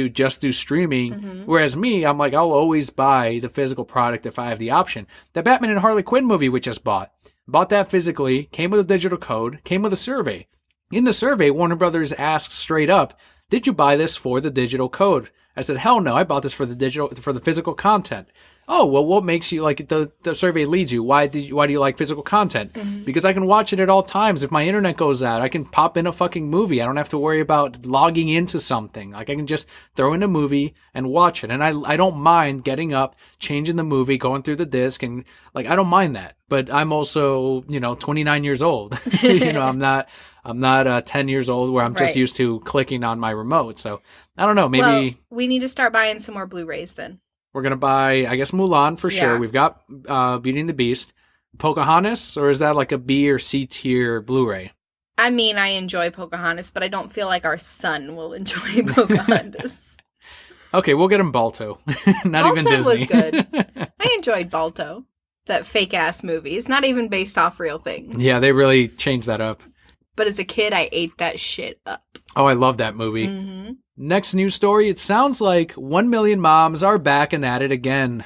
just do streaming. Whereas me, I'm like, I'll always buy the physical product if I have the option. The Batman and Harley Quinn movie we just bought that physically, came with a digital code, came with a survey. In the survey, Warner Brothers asks straight up, did you buy this for the digital code? I said, hell no, I bought this for the physical content. Oh, well, what makes you, like, the survey leads you? Why do you like physical content? Because I can watch it at all times. If my internet goes out, I can pop in a fucking movie. I don't have to worry about logging into something. Like, I can just throw in a movie and watch it. And I don't mind getting up, changing the movie, going through the disc, and, like, I don't mind that. But I'm also, 29 years old. I'm not 10 years old where I'm just used to clicking on my remote. So, I don't know, maybe... Well, we need to start buying some more Blu-rays then. We're going to buy, I guess, Mulan for sure. We've got Beauty and the Beast. Pocahontas, or is that like a B or C tier Blu-ray? I mean, I enjoy Pocahontas, but I don't feel like our son will enjoy Pocahontas. Okay, we'll get him Balto. Not Balto even Disney. Was good. I enjoyed Balto. That fake-ass movie. It's not even based off real things. Yeah, they really changed that up. But as a kid, I ate that shit up. Oh, I love that movie. Next news story, it sounds like 1 million moms are back and at it again.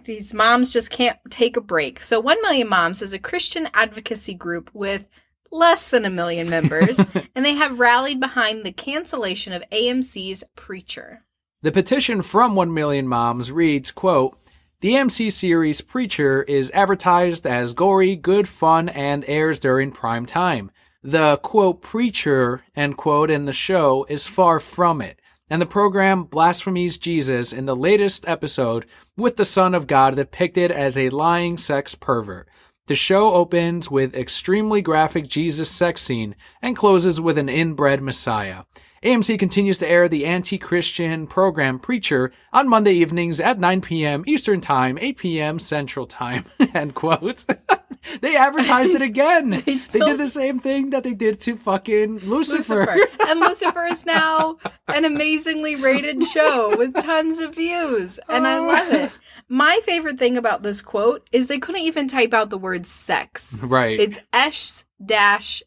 These moms just can't take a break. So 1 Million Moms is a Christian advocacy group with less than 1 million members, and they have rallied behind the cancellation of AMC's Preacher. The petition from 1 Million Moms reads, quote, the AMC series Preacher is advertised as gory, good fun, and airs during prime time. The, quote, preacher, end quote, in the show is far from it, and the program blasphemies Jesus in the latest episode with the Son of God depicted as a lying sex pervert. The show opens with extremely graphic Jesus sex scene and closes with an inbred Messiah. AMC continues to air the anti-Christian program Preacher on Monday evenings at 9 p.m. Eastern Time, 8 p.m. Central Time, end quote. They advertised it again. They did the same thing that they did to fucking Lucifer. And Lucifer is now an amazingly rated show with tons of views. And I love it. My favorite thing about this quote is they couldn't even type out the word sex. Right. It's S-X.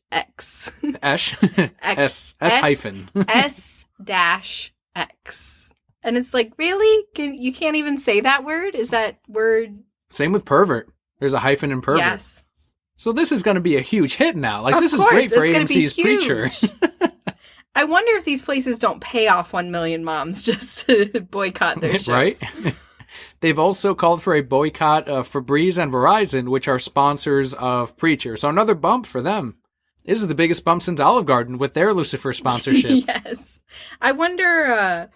S? S hyphen. S-X. And it's like, really? You can't even say that word? Is that word? Same with pervert. There's a hyphen in pervert. Yes. So this is going to be a huge hit now. Like, Of this is course, great for it's gonna be AMC's Preacher. huge. I wonder if these places don't pay off 1 million moms just to boycott their shows. Right? They've also called for a boycott of Febreze and Verizon, which are sponsors of Preacher. So another bump for them. This is the biggest bump since Olive Garden with their Lucifer sponsorship. Yes. I wonder,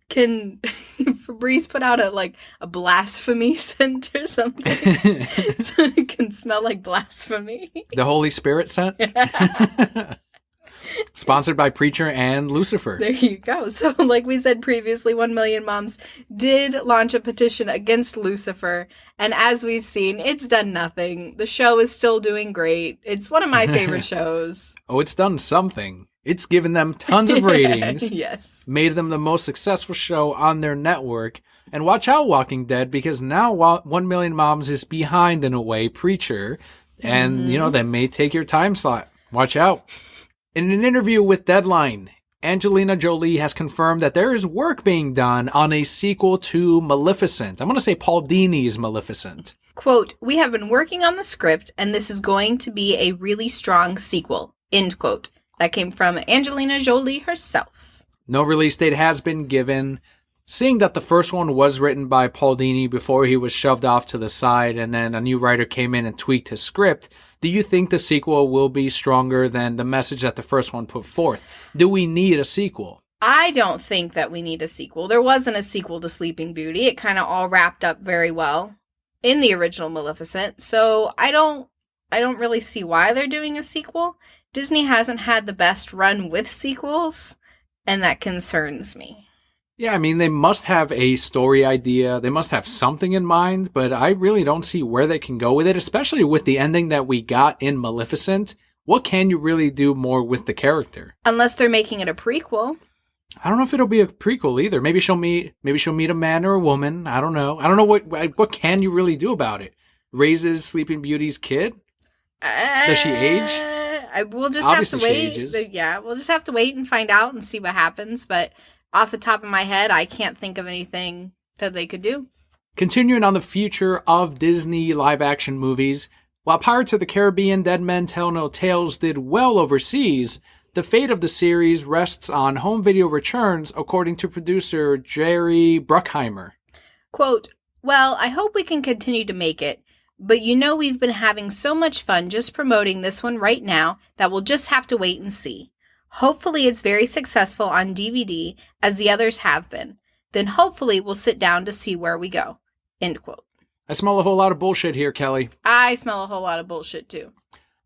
can Febreze put out a blasphemy scent or something? So it can smell like blasphemy. The Holy Spirit scent? Sponsored by Preacher and Lucifer. There you go. So like we said previously, 1 million moms did launch a petition against Lucifer. And as we've seen, it's done nothing. The show is still doing great. It's one of my favorite shows. Oh, it's done something. It's given them tons of ratings. Yes. Made them the most successful show on their network. And watch out, Walking Dead, because now 1 million moms is behind, in a way, Preacher. And, that may take your time slot. Watch out. In an interview with Deadline, Angelina Jolie has confirmed that there is work being done on a sequel to Maleficent. I'm going to say Paul Dini's Maleficent. Quote, "We have been working on the script, and this is going to be a really strong sequel." End quote. That came from Angelina Jolie herself. No release date has been given. Seeing that the first one was written by Paul Dini before he was shoved off to the side and then a new writer came in and tweaked his script, do you think the sequel will be stronger than the message that the first one put forth? Do we need a sequel? I don't think that we need a sequel. There wasn't a sequel to Sleeping Beauty. It kind of all wrapped up very well in the original Maleficent. So I don't really see why they're doing a sequel. Disney hasn't had the best run with sequels, and that concerns me. Yeah, I mean, they must have a story idea. They must have something in mind, but I really don't see where they can go with it, especially with the ending that we got in Maleficent. What can you really do more with the character? Unless they're making it a prequel. I don't know if it'll be a prequel either. Maybe she'll meet a man or a woman. I don't know. I don't know what can you really do about it. Raises Sleeping Beauty's kid? Does she age? We'll just Obviously have to wait. she ages. Yeah, we'll just have to wait and find out and see what happens. But off the top of my head, I can't think of anything that they could do. Continuing on the future of Disney live-action movies, while Pirates of the Caribbean Dead Men Tell No Tales did well overseas, the fate of the series rests on home video returns, according to producer Jerry Bruckheimer. Quote, "Well, I hope we can continue to make it, but we've been having so much fun just promoting this one right now that we'll just have to wait and see. Hopefully it's very successful on DVD, as the others have been. Then hopefully we'll sit down to see where we go." End quote. I smell a whole lot of bullshit here, Kelly. I smell a whole lot of bullshit, too.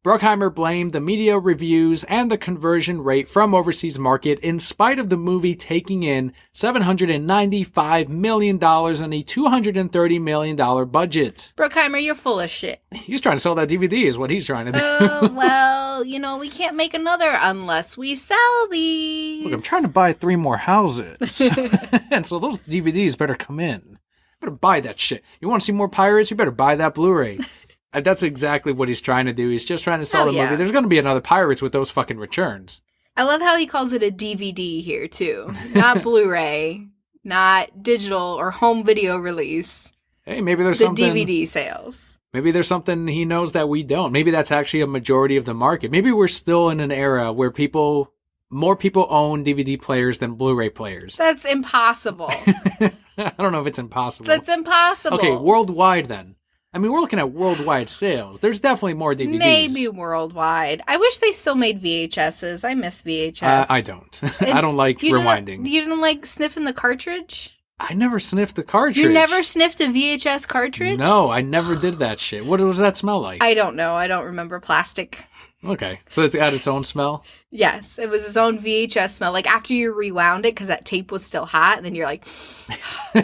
Bruckheimer blamed the media reviews and the conversion rate from overseas market in spite of the movie taking in $795 million on a $230 million budget. Bruckheimer, you're full of shit. He's trying to sell that DVD is what he's trying to do. Oh, well, we can't make another unless we sell these. Look, I'm trying to buy 3 more houses. And so those DVDs better come in. Better buy that shit. You want to see more pirates? You better buy that Blu-ray. That's exactly what he's trying to do. He's just trying to sell the movie. There's going to be another Pirates with those fucking returns. I love how he calls it a DVD here, too. Not Blu-ray, not digital or home video release. Hey, maybe there's something... The DVD sales. Maybe there's something he knows that we don't. Maybe that's actually a majority of the market. Maybe we're still in an era where more people own DVD players than Blu-ray players. That's impossible. I don't know if it's impossible. That's impossible. Okay, worldwide then. I mean, we're looking at worldwide sales. There's definitely more DVDs. Maybe worldwide. I wish they still made VHSs. I miss VHS. I don't. I don't like rewinding. You didn't like sniffing the cartridge? I never sniffed the cartridge. You never sniffed a VHS cartridge? No, I never did that shit. What does that smell like? I don't know. I don't remember. Plastic. Okay. So it's got its own smell? Yes. It was its own VHS smell. Like after you rewound it because that tape was still hot, and then you're like...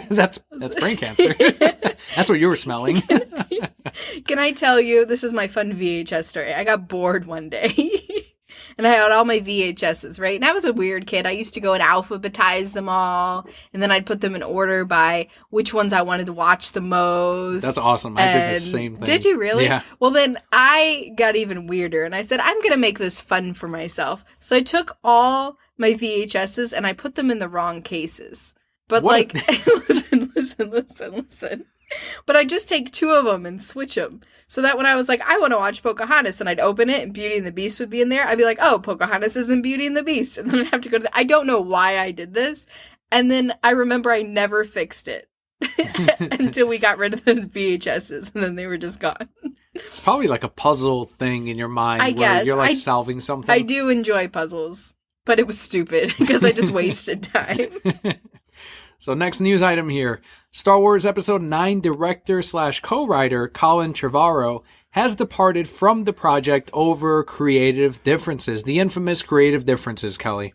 That's brain cancer. That's what you were smelling. Can I tell you, this is my fun VHS story. I got bored one day. And I had all my VHSs, right? And I was a weird kid. I used to go and alphabetize them all. And then I'd put them in order by which ones I wanted to watch the most. That's awesome. I did the same thing. Did you really? Yeah. Well, then I got even weirder. And I said, I'm going to make this fun for myself. So I took all my VHSs and I put them in the wrong cases. But What listen. But I'd just take 2 of them and switch them. So that when I was like, I want to watch Pocahontas, and I'd open it and Beauty and the Beast would be in there, I'd be like, oh, Pocahontas isn't Beauty and the Beast. And then I'd have to go to I don't know why I did this. And then I remember I never fixed it until we got rid of the VHSs, and then they were just gone. It's probably like a puzzle thing in your mind I where guess. you're like solving something. I do enjoy puzzles, but it was stupid because I just wasted time. So next news item here. Star Wars Episode 9 director/co-writer Colin Trevorrow has departed from the project over creative differences. The infamous creative differences, Kelly.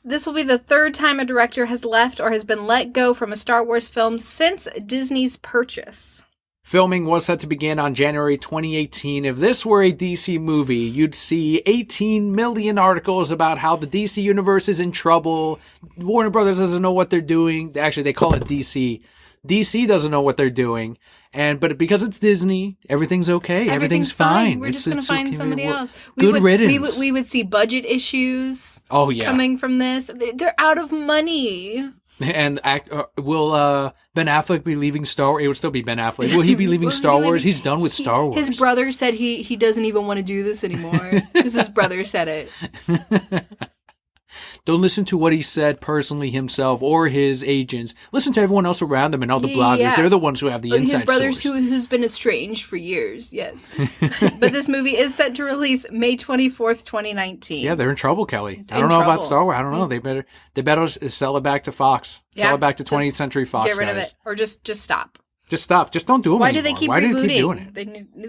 This will be the 3rd time a director has left or has been let go from a Star Wars film since Disney's purchase. Filming was set to begin on January 2018. If this were a DC movie, you'd see 18 million articles about how the DC universe is in trouble. Warner Brothers doesn't know what they're doing. Actually, they call it DC. DC doesn't know what they're doing. But because it's Disney, everything's okay. Everything's fine. We're just going to find somebody else. Good riddance. We would see budget issues coming from this. They're out of money. And will Ben Affleck be leaving Star Wars? It would still be Ben Affleck. Will he be leaving Star Wars? He's done with Star Wars. His brother said he doesn't even want to do this anymore. Because his brother said it. Don't listen to what he said personally himself or his agents. Listen to everyone else around him and all the bloggers. Yeah. They're the ones who have the inside his brother's source. Who's been estranged for years, yes. But this movie is set to release May 24th, 2019. Yeah, they're in trouble, Kelly. I don't know about Star Wars. I don't know. They better sell it back to Fox. Sell it back to 20th Century Fox, get rid of it. Or just stop. Just stop. Just don't do them Why anymore. do they keep Why rebooting? do they keep doing it?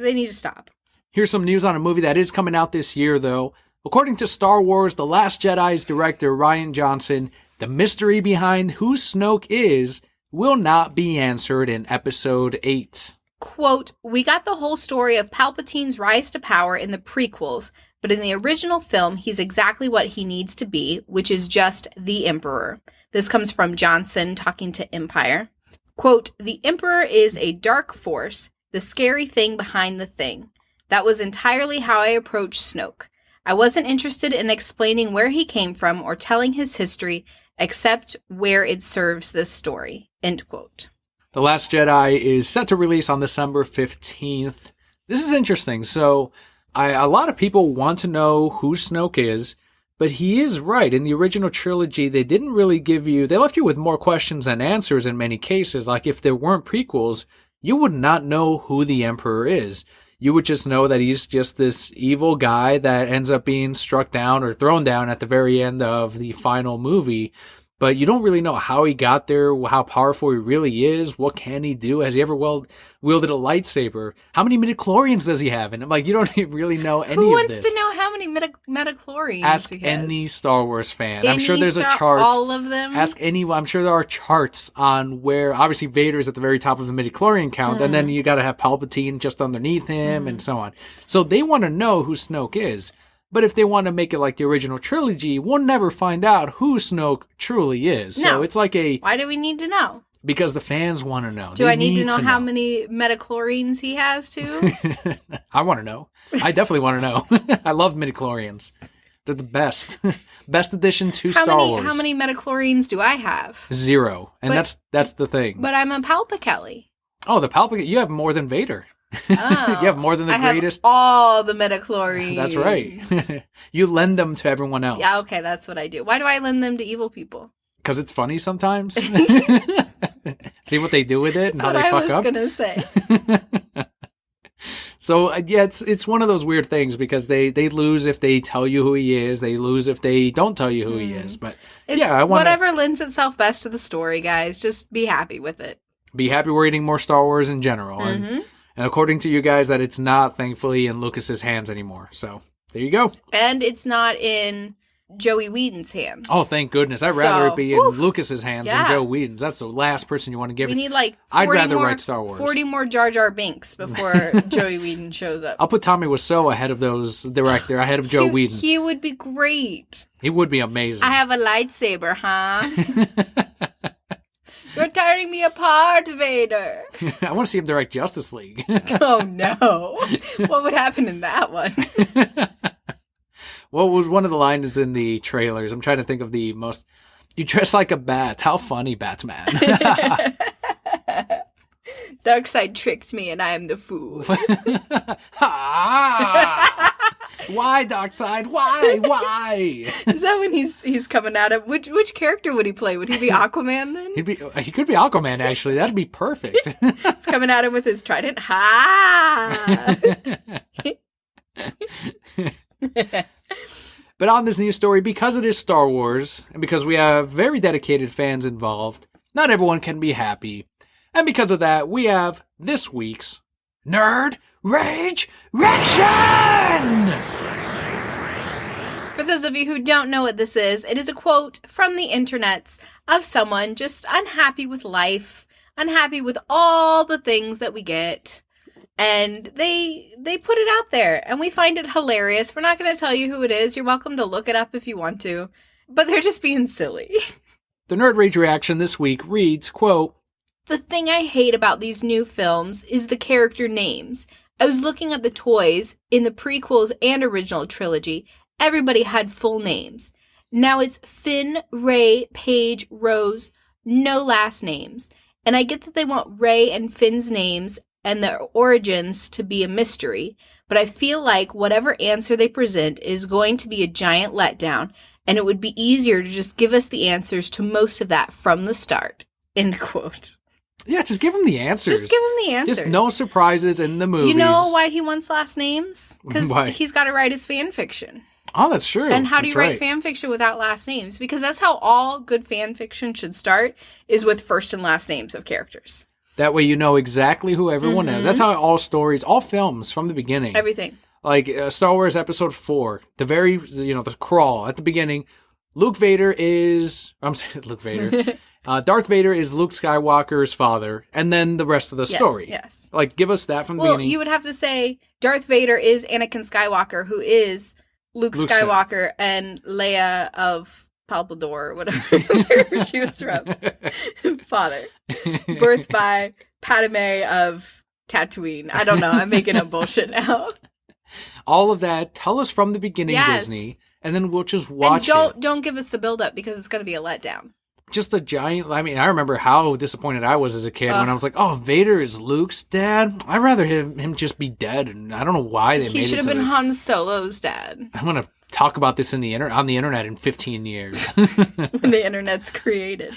They need to stop. Here's some news on a movie that is coming out this year, though. According to Star Wars The Last Jedi's director Rian Johnson, the mystery behind who Snoke is will not be answered in Episode 8. Quote, we got the whole story of Palpatine's rise to power in the prequels, but in the original film, he's exactly what he needs to be, which is just the Emperor. This comes from Johnson talking to Empire. Quote, the Emperor is a dark force, the scary thing behind the thing. That was entirely how I approached Snoke. I wasn't interested in explaining where he came from or telling his history, except where it serves this story. End quote. The Last Jedi is set to release on December 15th. This is interesting. So, a lot of people want to know who Snoke is, but he is right. In the original trilogy, they didn't really they left you with more questions than answers in many cases. Like, if there weren't prequels, you would not know who the Emperor is. You would just know that he's just this evil guy that ends up being struck down or thrown down at the very end of the final movie. But you don't really know how he got there, how powerful he really is, what can he do? Has he ever wielded a lightsaber? How many midichlorians does he have? And you don't really know any of this. Who wants to know how many midichlorians Ask he has? any Star Wars fan. I'm sure there's a chart. All of them? Ask anyone. I'm sure there are charts on where, obviously, Vader's at the very top of the midichlorian count, and then you got to have Palpatine just underneath him, and so on. So they want to know who Snoke is. But if they want to make it like the original trilogy, we'll never find out who Snoke truly is. No. So it's like Why do we need to know? Because the fans want to know. Do I need to know how many midichlorians he has, too? I want to know. I definitely want to know. I love midichlorians. They're the best. Best addition to Star Wars. How many midichlorians do I have? 0. And that's the thing. But I'm a Palpa-Kelly. Oh, the Palpa. You have more than Vader. Oh, you have more than the greatest. Have all the midichlorians. That's right. You lend them to everyone else. Yeah, okay, that's what I do. Why do I lend them to evil people? Because it's funny sometimes. See what they do with it and how they fuck up. That's what I was gonna say. So yeah, it's one of those weird things because they lose if they tell you who he is. They lose if they don't tell you who he is. But whatever lends itself best to the story, guys. Just be happy with it. Be happy we're getting more Star Wars in general. And according to you guys, that it's not, thankfully, in Lucas's hands anymore. So, there you go. And it's not in Joey Whedon's hands. Oh, thank goodness. I'd rather it be in Lucas's hands than Joe Whedon's. That's the last person you want to give it. We need I'd rather write Star Wars. 40 more Jar Jar Binks before Joey Whedon shows up. I'll put Tommy Wiseau ahead of ahead of Joe Whedon. He would be great. He would be amazing. I have a lightsaber, huh? You're tearing me apart, Vader. I want to see him direct Justice League. Oh, no. What would happen in that one? What was one of the lines in the trailers? I'm trying to think of the most... You dress like a bat. How funny, Batman. Darkseid tricked me and I am the fool. Why, Darkseid? Why? Is that when he's coming at him? Which character would he play? Would he be Aquaman then? He could be Aquaman, actually. That'd be perfect. He's coming at him with his trident. Ha! But on this news story, because it is Star Wars, and because we have very dedicated fans involved, not everyone can be happy. And because of that, we have this week's Nerd Rage Reaction! For those of you who don't know what this is, it is a quote from the internets of someone just unhappy with life, unhappy with all the things that we get. And they put it out there, and we find it hilarious. We're not going to tell you who it is. You're welcome to look it up if you want to. But they're just being silly. The Nerd Rage Reaction this week reads, quote, "The thing I hate about these new films is the character names. I was looking at the toys in the prequels and original trilogy. Everybody had full names. Now it's Finn, Rey, Paige, Rose, no last names. And I get that they want Rey and Finn's names and their origins to be a mystery, but I feel like whatever answer they present is going to be a giant letdown, and it would be easier to just give us the answers to most of that from the start." End quote. Yeah, just give him the answers. Just give him the answers. Just no surprises in the movies. You know why he wants last names? Because Why? he's got to write his fan fiction. Oh, that's true. And how do you That's write right. fan fiction without last names? Because that's how all good fan fiction should start, is with first and last names of characters. That way you know exactly who everyone is. That's how all stories, all films from the beginning. Everything. Like Star Wars Episode 4, the crawl at the beginning. Luke Vader is... I'm saying Luke Vader. Darth Vader is Luke Skywalker's father, and then the rest of the story. Yes. Like, give us that from the Well, beginning. you would have to say Darth Vader is Anakin Skywalker, who is Luke Skywalker and Leia of Palpador, or whatever where she was from. Father. Birthed by Padme of Tatooine. I don't know. I'm making up bullshit now. All of that, tell us from the beginning, Yes. Disney, and then we'll just watch And don't give us the build-up, because it's going to be a letdown. Just a giant... I mean, I remember how disappointed I was as a kid when I was like, oh, Vader is Luke's dad? I'd rather him just be dead, and I don't know why they made it. He should have been Han Solo's dad. I'm going to talk about this on the internet in 15 years. When the internet's created.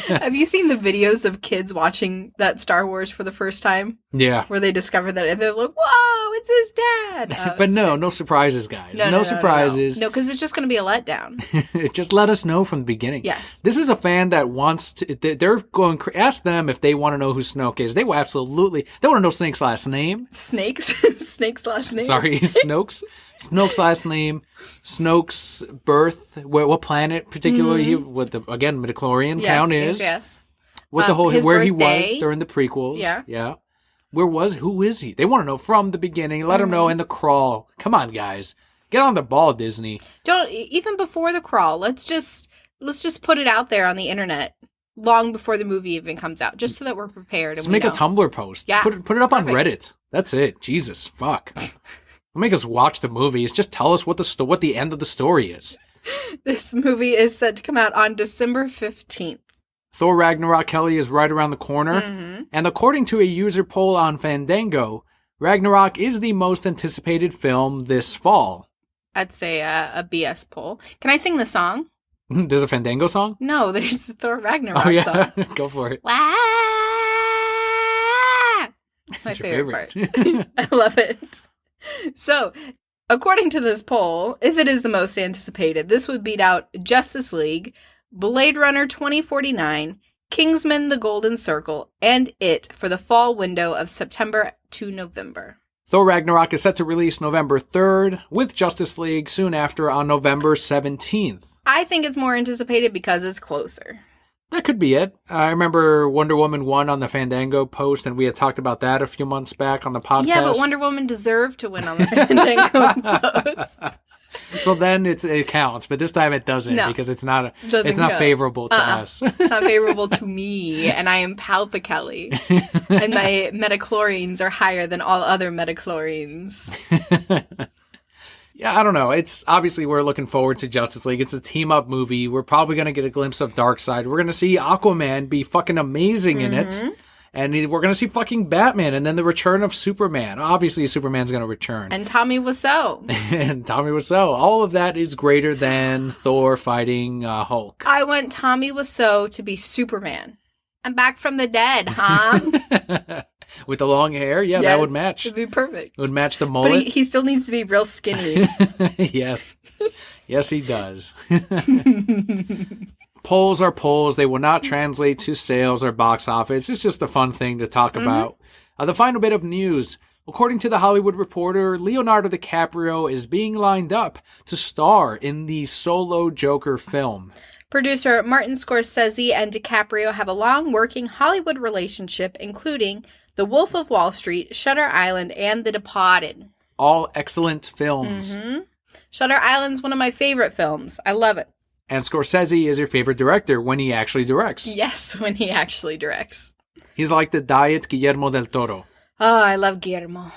Have you seen the videos of kids watching that Star Wars for the first time? Yeah. Where they discover that, and they're like, whoa, it's his dad. But no surprises, guys. No surprises. No, because it's just going to be a letdown. Just let us know from the beginning. Yes. This is a fan that wants to... They're going... Ask them if they want to know who Snoke is. They will absolutely... They want to know Snake's last name. Snakes? Snake's last name? Sorry, Snoke's. Snoke's last name, Snoke's birth, what planet particularly, what the, again, midichlorian count is. Yes. What the whole, his where birthday. he was during the prequels. Yeah. Yeah. Who is he? They want to know from the beginning. Let them know in the crawl. Come on, guys. Get on the ball, Disney. Don't, even before the crawl, let's just put it out there on the internet long before the movie even comes out, just so that we're prepared. And Just make a Tumblr post. Yeah. Put it up on Perfect. Reddit. That's it. Jesus, fuck. Don't make us watch the movies. Just tell us what the end of the story is. This movie is set to come out on December 15th. Thor Ragnarok, Kelli, is right around the corner. Mm-hmm. And according to a user poll on Fandango, Ragnarok is the most anticipated film this fall. I'd say a BS poll. Can I sing the song? There's a Fandango song? No, there's the Thor Ragnarok Oh, yeah. song. Go for it. Wah! It's my It's your favorite part. I love it. So, according to this poll, if it is the most anticipated, this would beat out Justice League, Blade Runner 2049, Kingsman: The Golden Circle, and It for the fall window of September to November. Thor Ragnarok is set to release November 3rd, with Justice League soon after on November 17th. I think it's more anticipated because it's closer. That could be it. I remember Wonder Woman 1 on the Fandango post, and we had talked about that a few months back on the podcast. Yeah, but Wonder Woman deserved to win on the Fandango post. So then it counts, but this time it doesn't because it's not Doesn't favorable to us. It's not favorable to me, and I am Palpa Kelly, and my metachlorines are higher than all other metachlorines. Yeah, I don't know. It's obviously we're looking forward to Justice League. It's a team up movie. We're probably going to get a glimpse of Darkseid. We're going to see Aquaman be fucking amazing in it. And we're going to see fucking Batman and then the return of Superman. Obviously, Superman's going to return. And Tommy Wiseau. And Tommy Wiseau. All of that is greater than Thor fighting Hulk. I want Tommy Wiseau to be Superman. I'm back from the dead, huh? With the long hair? Yeah, that would match. It'd be perfect. It would match the mullet. But he still needs to be real skinny. Yes. Yes, he does. Polls are polls. They will not translate to sales or box office. It's just a fun thing to talk about. The final bit of news. According to The Hollywood Reporter, Leonardo DiCaprio is being lined up to star in the solo Joker film. Producer Martin Scorsese and DiCaprio have a long working Hollywood relationship, including The Wolf of Wall Street, Shutter Island, and The Departed. All excellent films. Shutter Island's one of my favorite films. I love it. And Scorsese is your favorite director when he actually directs. Yes, when he actually directs. He's like the diet Guillermo del Toro. Oh, I love Guillermo.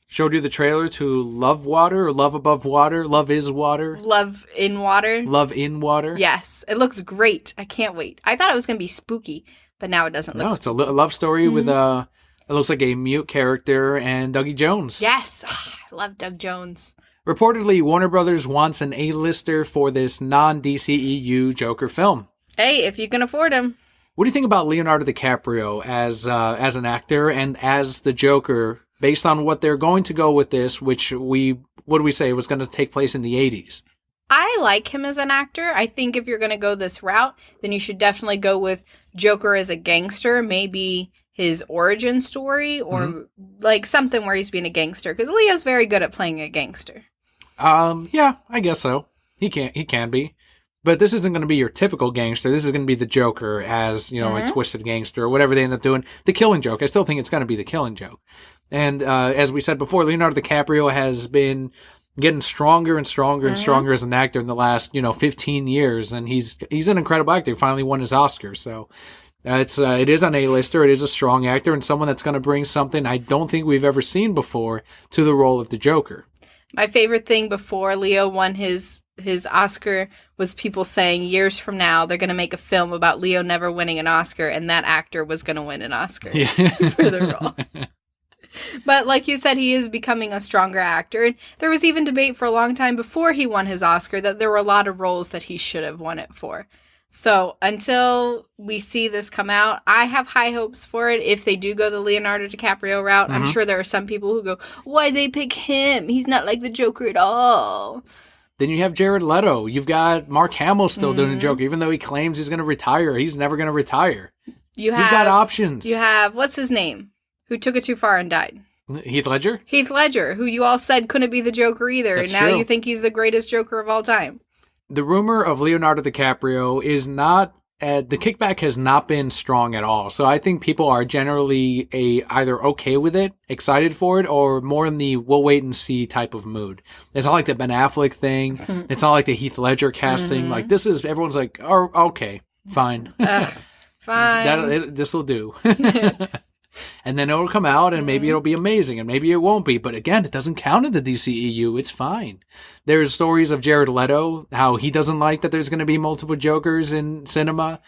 Showed you the trailer to Love Water or Love Above Water? Love is Water? Love in Water? Love in Water? Yes, it looks great. I can't wait. I thought it was going to be spooky, but now it doesn't look No, it's a love story with it looks like a mute character and Dougie Jones. Yes, I love Doug Jones. Reportedly, Warner Brothers wants an A-lister for this non-DCEU Joker film. Hey, if you can afford him. What do you think about Leonardo DiCaprio as an actor and as the Joker, based on what they're going to go with this, which was going to take place in the 80s? I like him as an actor. I think if you're going to go this route, then you should definitely go with Joker as a gangster, maybe his origin story, or like something where he's being a gangster, because Leo's very good at playing a gangster. Yeah, I guess so. He can be. But this isn't going to be your typical gangster. This is going to be the Joker as, a twisted gangster or whatever they end up doing. The Killing Joke. I still think it's going to be the Killing Joke. And as we said before, Leonardo DiCaprio has been getting stronger and stronger and stronger as an actor in the last, 15 years. And he's an incredible actor. He finally won his Oscar. So it is an A-lister. It is a strong actor and someone that's going to bring something I don't think we've ever seen before to the role of the Joker. My favorite thing before Leo won his Oscar was people saying years from now they're going to make a film about Leo never winning an Oscar, and that actor was going to win an Oscar for the role. But like you said, he is becoming a stronger actor. And there was even debate for a long time before he won his Oscar that there were a lot of roles that he should have won it for. So until we see this come out, I have high hopes for it. If they do go the Leonardo DiCaprio route, I'm sure there are some people who go, why'd they pick him? He's not like the Joker at all. Then you have Jared Leto. You've got Mark Hamill still doing the Joker. Even though he claims he's going to retire, he's never going to retire. You've got options. You have, what's his name? Who took it too far and died? Heath Ledger? Heath Ledger, who you all said couldn't be the Joker either. That's and now true. You think he's the greatest Joker of all time. The rumor of Leonardo DiCaprio is not... the kickback has not been strong at all. So I think people are generally either okay with it, excited for it, or more in the we'll wait and see type of mood. It's not like the Ben Affleck thing. It's not like the Heath Ledger casting. Like this is, everyone's like, oh, okay, fine. Fine. This will do. And then it'll come out and maybe it'll be amazing and maybe it won't be. But again, it doesn't count in the DCEU. It's fine. There's stories of Jared Leto, how he doesn't like that there's going to be multiple Jokers in cinema.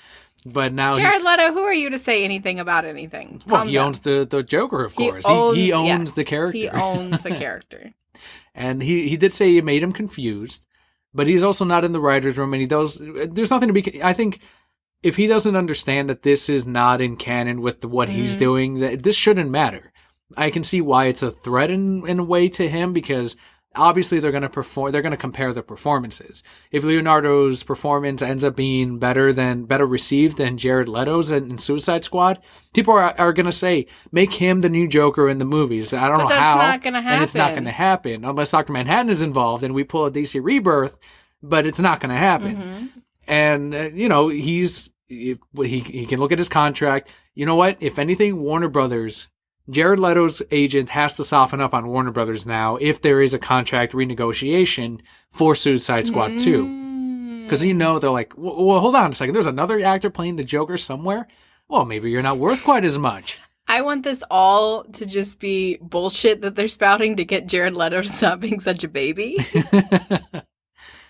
But now Jared Leto, who are you to say anything about anything? Well, he owns the Joker, of course. He owns the character. He owns the character. And he did say it made him confused. But he's also not in the writer's room. And there's nothing to be... I think... If he doesn't understand that this is not in canon with what he's doing, that this shouldn't matter. I can see why it's a threat in a way to him, because obviously they're going to compare the performances. If Leonardo's performance ends up being better received than Jared Leto's in Suicide Squad, people are going to say, make him the new Joker in the movies. I don't know how. But that's not going to happen. And it's not going to happen unless Dr. Manhattan is involved and we pull a DC Rebirth, but it's not going to happen. And, he can look at his contract. You know what? If anything, Warner Brothers, Jared Leto's agent has to soften up on Warner Brothers now if there is a contract renegotiation for Suicide Squad 2. Because they're like, well, hold on a second. There's another actor playing the Joker somewhere? Well, maybe you're not worth quite as much. I want this all to just be bullshit that they're spouting to get Jared Leto to stop being such a baby.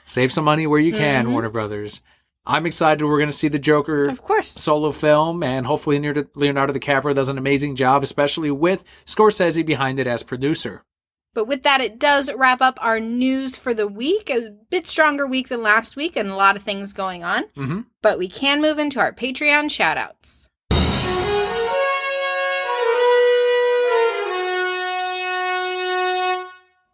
Save some money where you can, Warner Brothers. I'm excited we're going to see the Joker Of course. solo film, and hopefully Leonardo DiCaprio does an amazing job, especially with Scorsese behind it as producer. But with that, it does wrap up our news for the week. A bit stronger week than last week and a lot of things going on. Mm-hmm. But we can move into our Patreon shoutouts.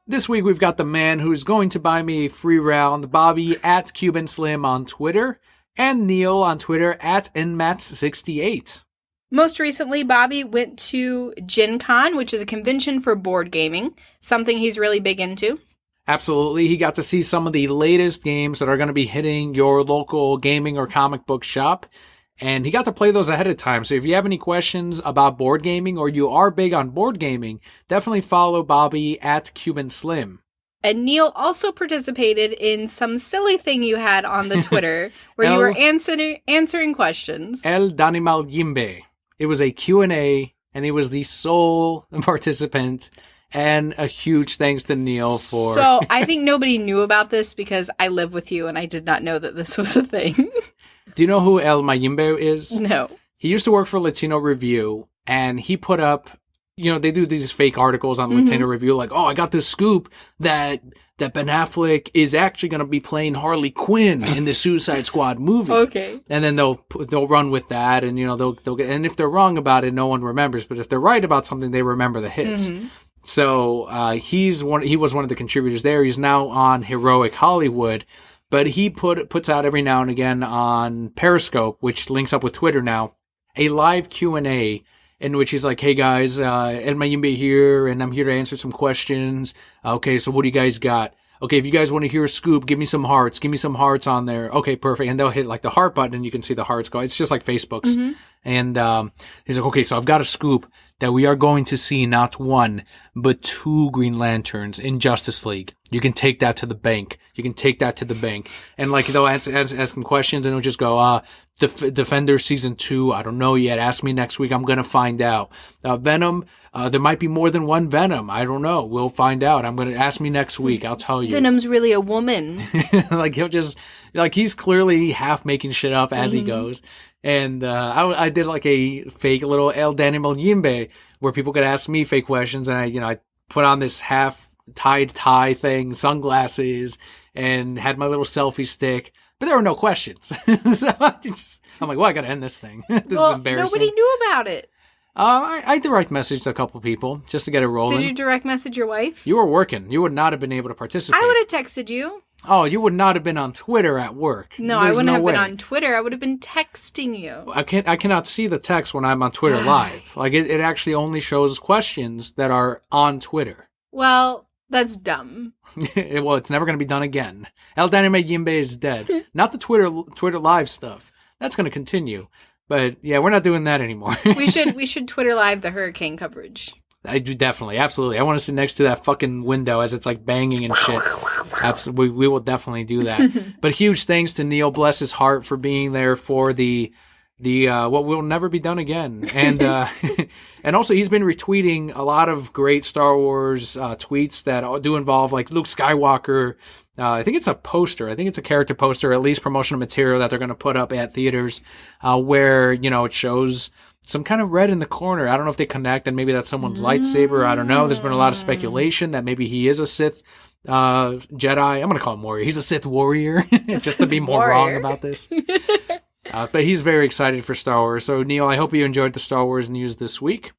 This week we've got the man who's going to buy me a free round, Bobby at Cuban Slim on Twitter, and Neil on Twitter at Nmats68. Most recently, Bobby went to Gen Con, which is a convention for board gaming, something he's really big into. Absolutely. He got to see some of the latest games that are going to be hitting your local gaming or comic book shop. And he got to play those ahead of time. So if you have any questions about board gaming or you are big on board gaming, definitely follow Bobby at Cuban Slim. And Neil also participated in some silly thing you had on the Twitter where you were answering questions. El Danimal Yimbe. It was a Q&A, and he was the sole participant. And a huge thanks to Neil for... So I think nobody knew about this because I live with you and I did not know that this was a thing. Do you know who El Mayimbe is? No. He used to work for Latino Review, and he put up, they do these fake articles on Latino Review, like, oh, I got this scoop that Ben Affleck is actually going to be playing Harley Quinn in the Suicide Squad movie. Okay. And then they'll run with that, and they'll get, and if they're wrong about it, no one remembers, but if they're right about something, they remember the hits. Mm-hmm. So he was one of the contributors there. He's now on Heroic Hollywood. But he puts out every now and again on Periscope, which links up with Twitter now, a live Q&A in which he's like, hey guys, Ed Mayimbe here, and I'm here to answer some questions. Okay, so what do you guys got? Okay, if you guys want to hear a scoop, give me some hearts. Give me some hearts on there. Okay, perfect. And they'll hit like the heart button and you can see the hearts go. It's just like Facebook's. Mm-hmm. And he's like, okay, so I've got a scoop that we are going to see not one, but 2 Green Lanterns in Justice League. You can take that to the bank. And like they'll ask him questions and it'll just go, Defender Season 2, I don't know yet. Ask me next week. I'm going to find out. Venom, there might be more than one Venom. I don't know. We'll find out. I'm going to ask me next week. I'll tell you. Venom's really a woman. Like he's clearly half making shit up as he goes. And I did like a fake little El Danimal Yimbe where people could ask me fake questions, and I put on this half tied tie thing, sunglasses, and had my little selfie stick. But there were no questions. So I'm like, well, I got to end this thing. This is embarrassing. Nobody knew about it. I direct messaged a couple people just to get it rolling. Did you direct message your wife? You were working. You would not have been able to participate. I would have texted you. Oh, you would not have been on Twitter at work. No, I wouldn't have been on Twitter. I would have been texting you. I cannot see the text when I'm on Twitter live. Like it actually only shows questions that are on Twitter. Well, that's dumb. Well, it's never going to be done again. El Danimal Yimbe is dead. Not the Twitter live stuff. That's going to continue. But yeah, we're not doing that anymore. we should Twitter live the hurricane coverage. I do, definitely, absolutely. I want to sit next to that fucking window as it's like banging and shit. Absolutely, we will definitely do that. But huge thanks to Neil, bless his heart, for being there for the what will never be done again. And and also he's been retweeting a lot of great Star Wars tweets that do involve like Luke Skywalker. I think it's a poster. I think it's a character poster, at least promotional material that they're going to put up at theaters, where it shows some kind of red in the corner. I don't know if they connect, and maybe that's someone's lightsaber. I don't know. There's been a lot of speculation that maybe he is a Sith Jedi. I'm going to call him warrior. He's a Sith warrior, just to be more wrong about this. But he's very excited for Star Wars. So, Neil, I hope you enjoyed the Star Wars news this week.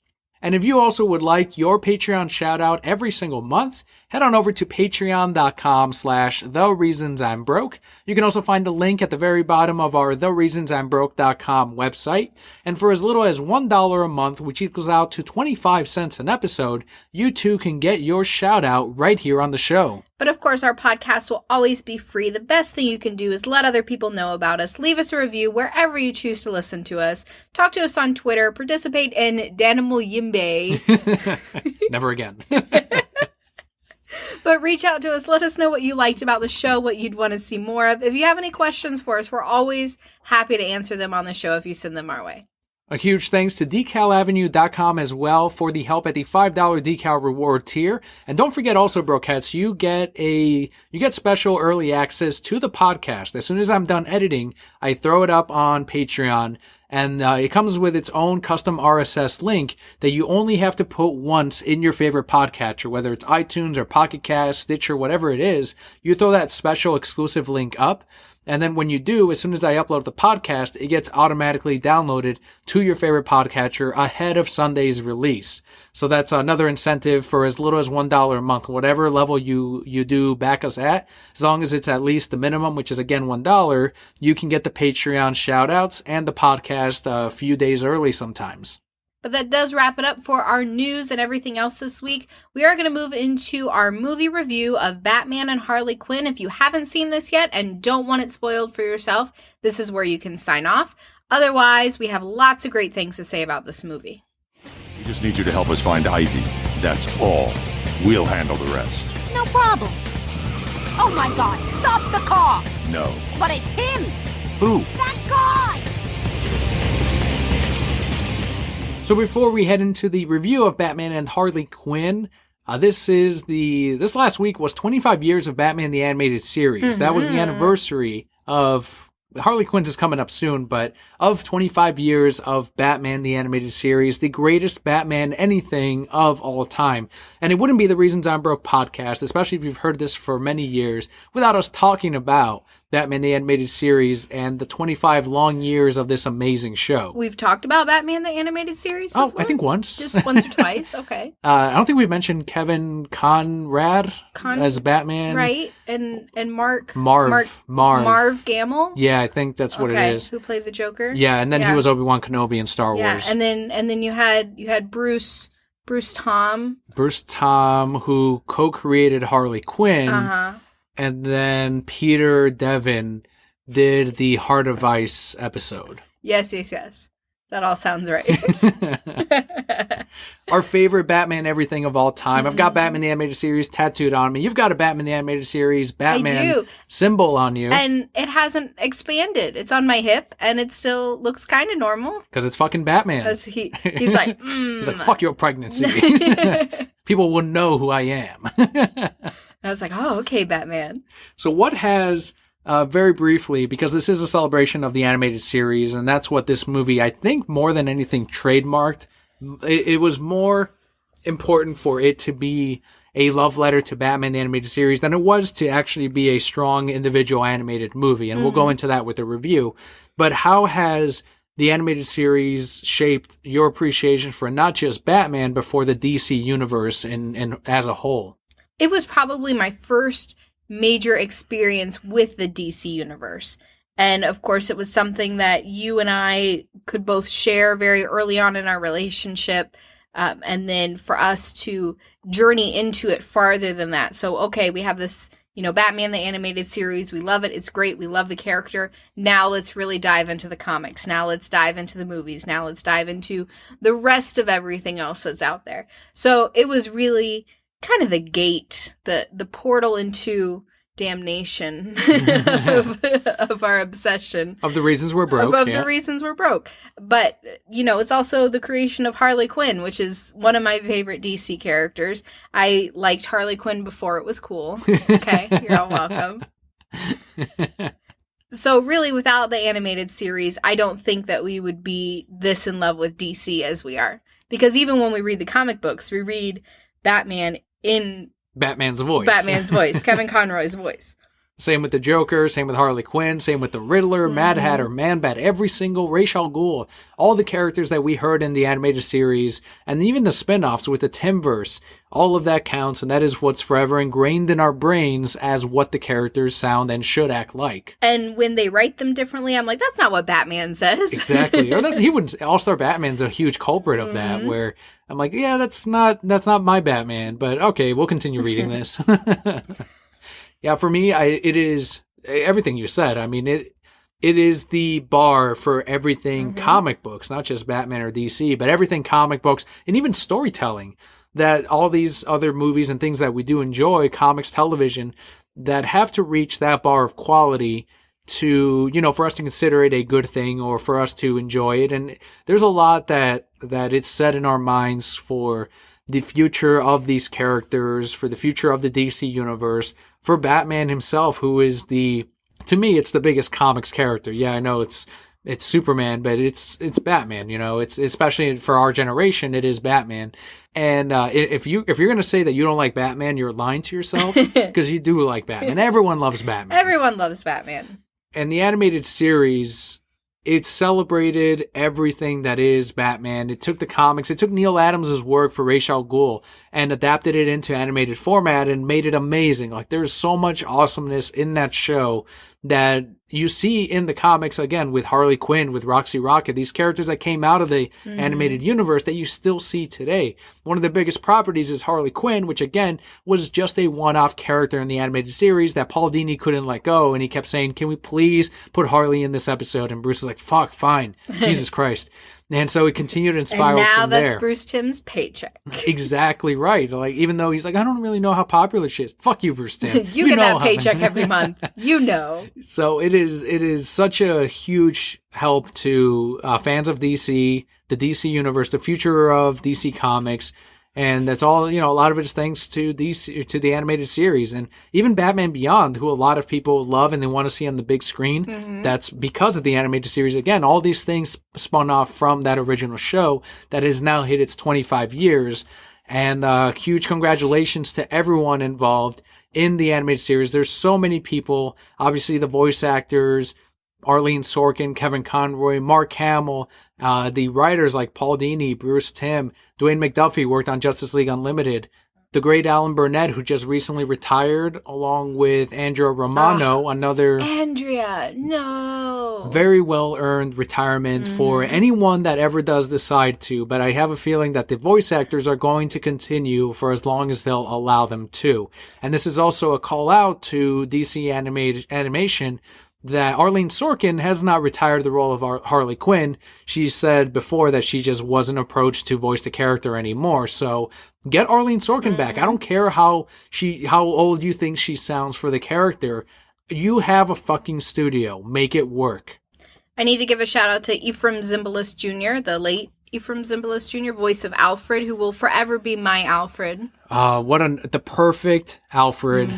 And if you also would like your Patreon shout out every single month, head on over to patreon.com/thereasonsimmbroke. You can also find a link at the very bottom of our thereasonsimbroke.com website. And for as little as $1 a month, which equals out to 25 cents an episode, you too can get your shout out right here on the show. But of course, our podcast will always be free. The best thing you can do is let other people know about us. Leave us a review wherever you choose to listen to us. Talk to us on Twitter. Participate in Danimal Yimbe. Never again. But reach out to us. Let us know what you liked about the show, what you'd want to see more of. If you have any questions for us, we're always happy to answer them on the show if you send them our way. A huge thanks to decalavenue.com as well for the help at the $5 decal reward tier. And don't forget also, Brokettes, you get special early access to the podcast. As soon as I'm done editing, I throw it up on Patreon, and it comes with its own custom RSS link that you only have to put once in your favorite podcatcher, whether it's iTunes or Pocket Cast, Stitcher, whatever it is. You throw that special exclusive link up. And then when you do, as soon as I upload the podcast, it gets automatically downloaded to your favorite podcatcher ahead of Sunday's release. So that's another incentive for as little as $1 a month, whatever level you do back us at. As long as it's at least the minimum, which is again $1, you can get the Patreon shout outs and the podcast a few days early sometimes. But that does wrap it up for our news and everything else this week. We are going to move into our movie review of Batman and Harley Quinn. If you haven't seen this yet and don't want it spoiled for yourself, this is where you can sign off. Otherwise, we have lots of great things to say about this movie. We just need you to help us find Ivy. That's all. We'll handle the rest. No problem. Oh my God, stop the car! No. But it's him! Who? That guy! So before we head into the review of Batman and Harley Quinn, this last week was 25 years of Batman the Animated Series. Mm-hmm. That was the anniversary of Harley Quinn is coming up soon, but of 25 years of Batman the Animated Series, the greatest Batman anything of all time. And it wouldn't be the Reasons I'm Broke podcast, especially if you've heard this for many years, without us talking about Batman the Animated Series and the 25 long years of this amazing show. We've talked about Batman the Animated Series before? Oh, I think once. Just once or twice? Okay. I don't think we've mentioned Kevin Conrad as Batman. Right, and Marv Gamble? Yeah, I think that's what it is. Who played the Joker? Yeah, and then he was Obi-Wan Kenobi in Star Wars. And then you had Bruce Tom, who co-created Harley Quinn. Uh-huh. And then Peter Devin did the Heart of Ice episode. Yes. That all sounds right. Our favorite Batman everything of all time. Mm-hmm. I've got Batman the Animated Series tattooed on me. You've got a Batman the Animated Series Batman symbol on you. And it hasn't expanded. It's on my hip, and it still looks kind of normal. Because it's fucking Batman. Because he's like, He's like, fuck your pregnancy. People will know who I am. I was like, oh, okay, Batman. So what has, very briefly, because this is a celebration of the animated series, and that's what this movie, I think, more than anything, trademarked. It was more important for it to be a love letter to Batman the Animated Series than it was to actually be a strong individual animated movie, and we'll go into that with the review. But how has the animated series shaped your appreciation for not just Batman, but for the DC universe and as a whole? It was probably my first major experience with the DC universe. And of course, it was something that you and I could both share very early on in our relationship. And then for us to journey into it farther than that. So, okay, we have this, Batman the Animated Series. We love it. It's great. We love the character. Now let's really dive into the comics. Now let's dive into the movies. Now let's dive into the rest of everything else that's out there. So it was really kind of the gate, the portal into damnation of our obsession. Of the reasons we're broke. Of the reasons we're broke. But, it's also the creation of Harley Quinn, which is one of my favorite DC characters. I liked Harley Quinn before it was cool. Okay, you're all welcome. So really, without the animated series, I don't think that we would be this in love with DC as we are. Because even when we read the comic books, we read Batman in Batman's voice. Kevin Conroy's voice. Same with the Joker, same with Harley Quinn, same with the Riddler, Mad Hatter, Man-Bat, every single Ra's al Ghul, all the characters that we heard in the animated series, and even the spin-offs with the Timverse, all of that counts, and that is what's forever ingrained in our brains as what the characters sound and should act like. And when they write them differently, I'm like, that's not what Batman says. Exactly. Or All-Star Batman's a huge culprit of that, where I'm like, yeah, that's not my Batman, but okay, we'll continue reading this. Yeah, for me, it is everything you said. I mean, it is the bar for everything comic books, not just Batman or DC, but everything comic books and even storytelling, that all these other movies and things that we do enjoy, comics, television, that have to reach that bar of quality to, for us to consider it a good thing or for us to enjoy it. And there's a lot that it's set in our minds for the future of these characters, for the future of the DC universe, for Batman himself, who is to me, it's the biggest comics character. Yeah, I know it's Superman, but it's Batman, it's especially for our generation, it is Batman. And if you're going to say that you don't like Batman, you're lying to yourself, because you do like Batman. Everyone loves Batman. Everyone loves Batman. And the animated series, it celebrated everything that is Batman. It took the comics, it took Neil Adams' work for Ra's al Ghul and adapted it into animated format and made it amazing. Like, there's so much awesomeness in that show that you see in the comics, again, with Harley Quinn, with Roxy Rocket, these characters that came out of the animated universe that you still see today. One of the biggest properties is Harley Quinn, which, again, was just a one-off character in the animated series that Paul Dini couldn't let go, and he kept saying, can we please put Harley in this episode? And Bruce was like, fuck, fine, Jesus Christ. And so it continued and spiraled from there. And now that's Bruce Timm's paycheck. Exactly right. Like, even though he's like, I don't really know how popular she is. Fuck you, Bruce Timm. you get that paycheck every month. So it is such a huge help to fans of DC, the DC universe, the future of DC Comics. And that's all, a lot of it's thanks to the animated series. And even Batman Beyond, who a lot of people love and they want to see on the big screen, that's because of the animated series. Again, all these things spun off from that original show that has now hit its 25 years. And huge congratulations to everyone involved in the animated series. There's so many people, obviously the voice actors, Arlene Sorkin, Kevin Conroy, Mark Hamill, the writers like Paul Dini, Bruce Timm, Dwayne McDuffie worked on Justice League Unlimited, the great Alan Burnett, who just recently retired, along with Andrea Romano, another Andrea, no, very well-earned retirement for anyone that ever does decide to, but I have a feeling that the voice actors are going to continue for as long as they'll allow them to. And this is also a call out to DC animation, that Arlene Sorkin has not retired the role of Harley Quinn. She said before that she just wasn't approached to voice the character anymore. So get Arlene Sorkin back. I don't care how old you think she sounds for the character. You have a fucking studio. Make it work. I need to give a shout out to Ephraim Zimbalist Jr., the late Ephraim Zimbalist Jr., voice of Alfred, who will forever be my Alfred. The perfect Alfred.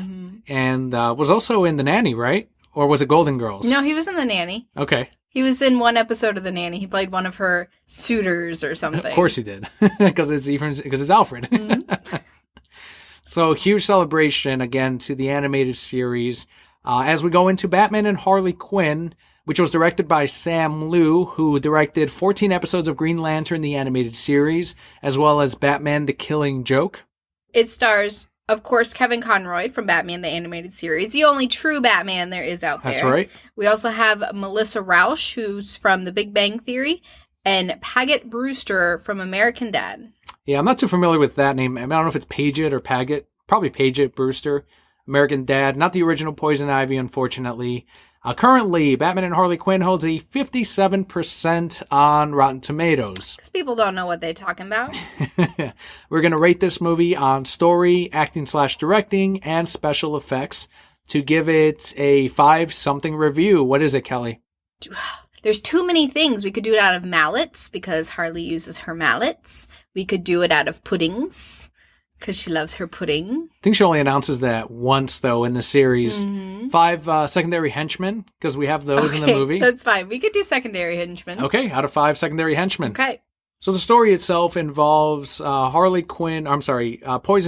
And was also in The Nanny, right? Or was it Golden Girls? No, he was in The Nanny. Okay. He was in one episode of The Nanny. He played one of her suitors or something. Of course he did. Because it's Alfred. So, huge celebration, again, to the animated series. As we go into Batman and Harley Quinn, which was directed by Sam Liu, who directed 14 episodes of Green Lantern, the animated series, as well as Batman the Killing Joke. It stars, of course, Kevin Conroy from Batman the Animated Series, the only true Batman there is out there. That's right. We also have Melissa Rauch, who's from The Big Bang Theory, and Paget Brewster from American Dad. Yeah, I'm not too familiar with that name. I don't know if it's Paget or Paget. Probably Paget Brewster. American Dad, not the original Poison Ivy, unfortunately. Currently, Batman and Harley Quinn holds a 57% on Rotten Tomatoes. Because people don't know what they're talking about. We're going to rate this movie on story, acting/directing, and special effects to give it a 5-something review. What is it, Kelly? There's too many things. We could do it out of mallets because Harley uses her mallets. We could do it out of puddings because she loves her pudding. I think she only announces that once, though, in the series. 5 secondary henchmen, because we have those in the movie. That's fine. We could do secondary henchmen. Okay, out of 5 secondary henchmen. Okay. So the story itself involves Poison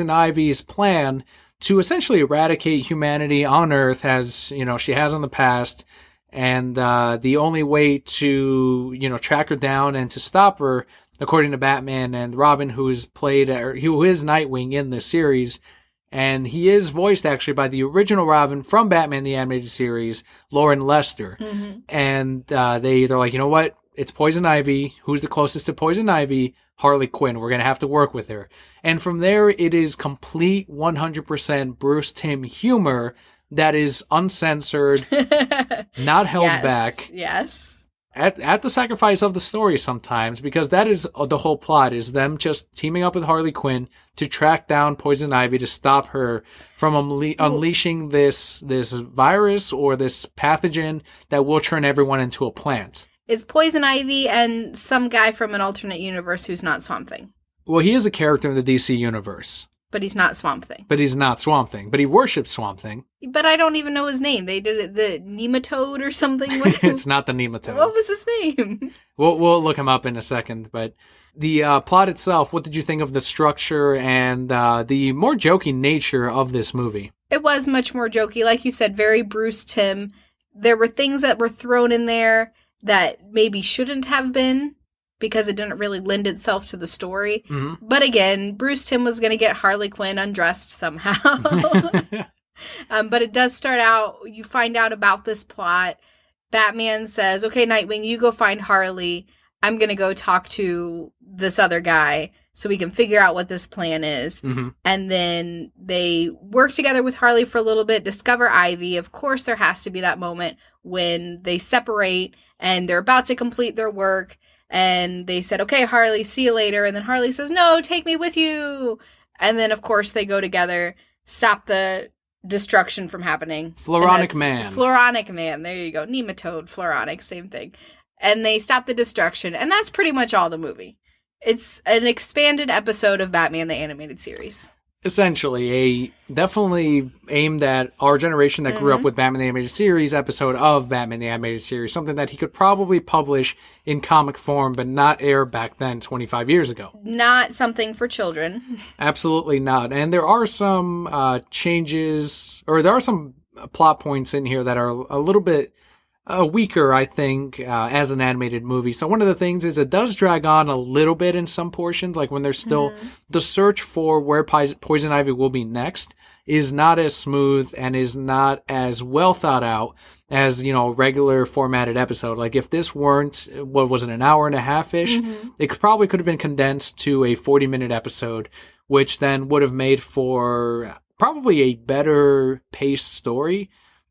Ivy's plan to essentially eradicate humanity on Earth, as she has in the past. And the only way to track her down and to stop her, according to Batman and Robin, who is Nightwing in the series, and he is voiced actually by the original Robin from Batman the Animated Series, Lauren Lester. And they're like, you know what? It's Poison Ivy. Who's the closest to Poison Ivy? Harley Quinn. We're going to have to work with her. And from there, it is complete 100% Bruce Timm humor that is uncensored, not held back. Yes. at the sacrifice of the story sometimes, because that is the whole plot, is them just teaming up with Harley Quinn to track down Poison Ivy to stop her from unleashing this virus or this pathogen that will turn everyone into a plant. It's Poison Ivy and some guy from an alternate universe who's not Swamp Thing. Well, he is a character in the DC universe. But he's not Swamp Thing. But he's not Swamp Thing. But he worships Swamp Thing. But I don't even know his name. They did it, the Nematode or something. It's not the Nematode. What was his name? We'll look him up in a second. But the plot itself, what did you think of the structure and the more joking nature of this movie? It was much more jokey. Like you said, very Bruce Timm. There were things that were thrown in there that maybe shouldn't have been, because it didn't really lend itself to the story. Mm-hmm. But again, Bruce Timm was going to get Harley Quinn undressed somehow. But it does start out, you find out about this plot. Batman says, okay, Nightwing, you go find Harley. I'm going to go talk to this other guy so we can figure out what this plan is. Mm-hmm. And then they work together with Harley for a little bit, discover Ivy. Of course, there has to be that moment when they separate and they're about to complete their work. And they said, okay, Harley, see you later. And then Harley says, no, take me with you. And then, of course, they go together, stop the destruction from happening. Floronic Man. Floronic Man. There you go. Nematode, Floronic, same thing. And they stop the destruction. And that's pretty much all the movie. It's an expanded episode of Batman the Animated Series. Essentially, definitely aimed at our generation that grew up with Batman the Animated Series episode of Batman the Animated Series, something that he could probably publish in comic form, but not air back then, 25 years ago. Not something for children. Absolutely not. And there are some changes, or there are some plot points in here that are a little bit weaker, I think, as an animated movie. So one of the things is it does drag on a little bit in some portions, like when there's still the search for where Poison Ivy will be next is not as smooth and is not as well thought out as, you know, a regular formatted episode. Like if this weren't, what was it, an hour and a half-ish, it probably could have been condensed to a 40-minute episode, which then would have made for probably a better paced story.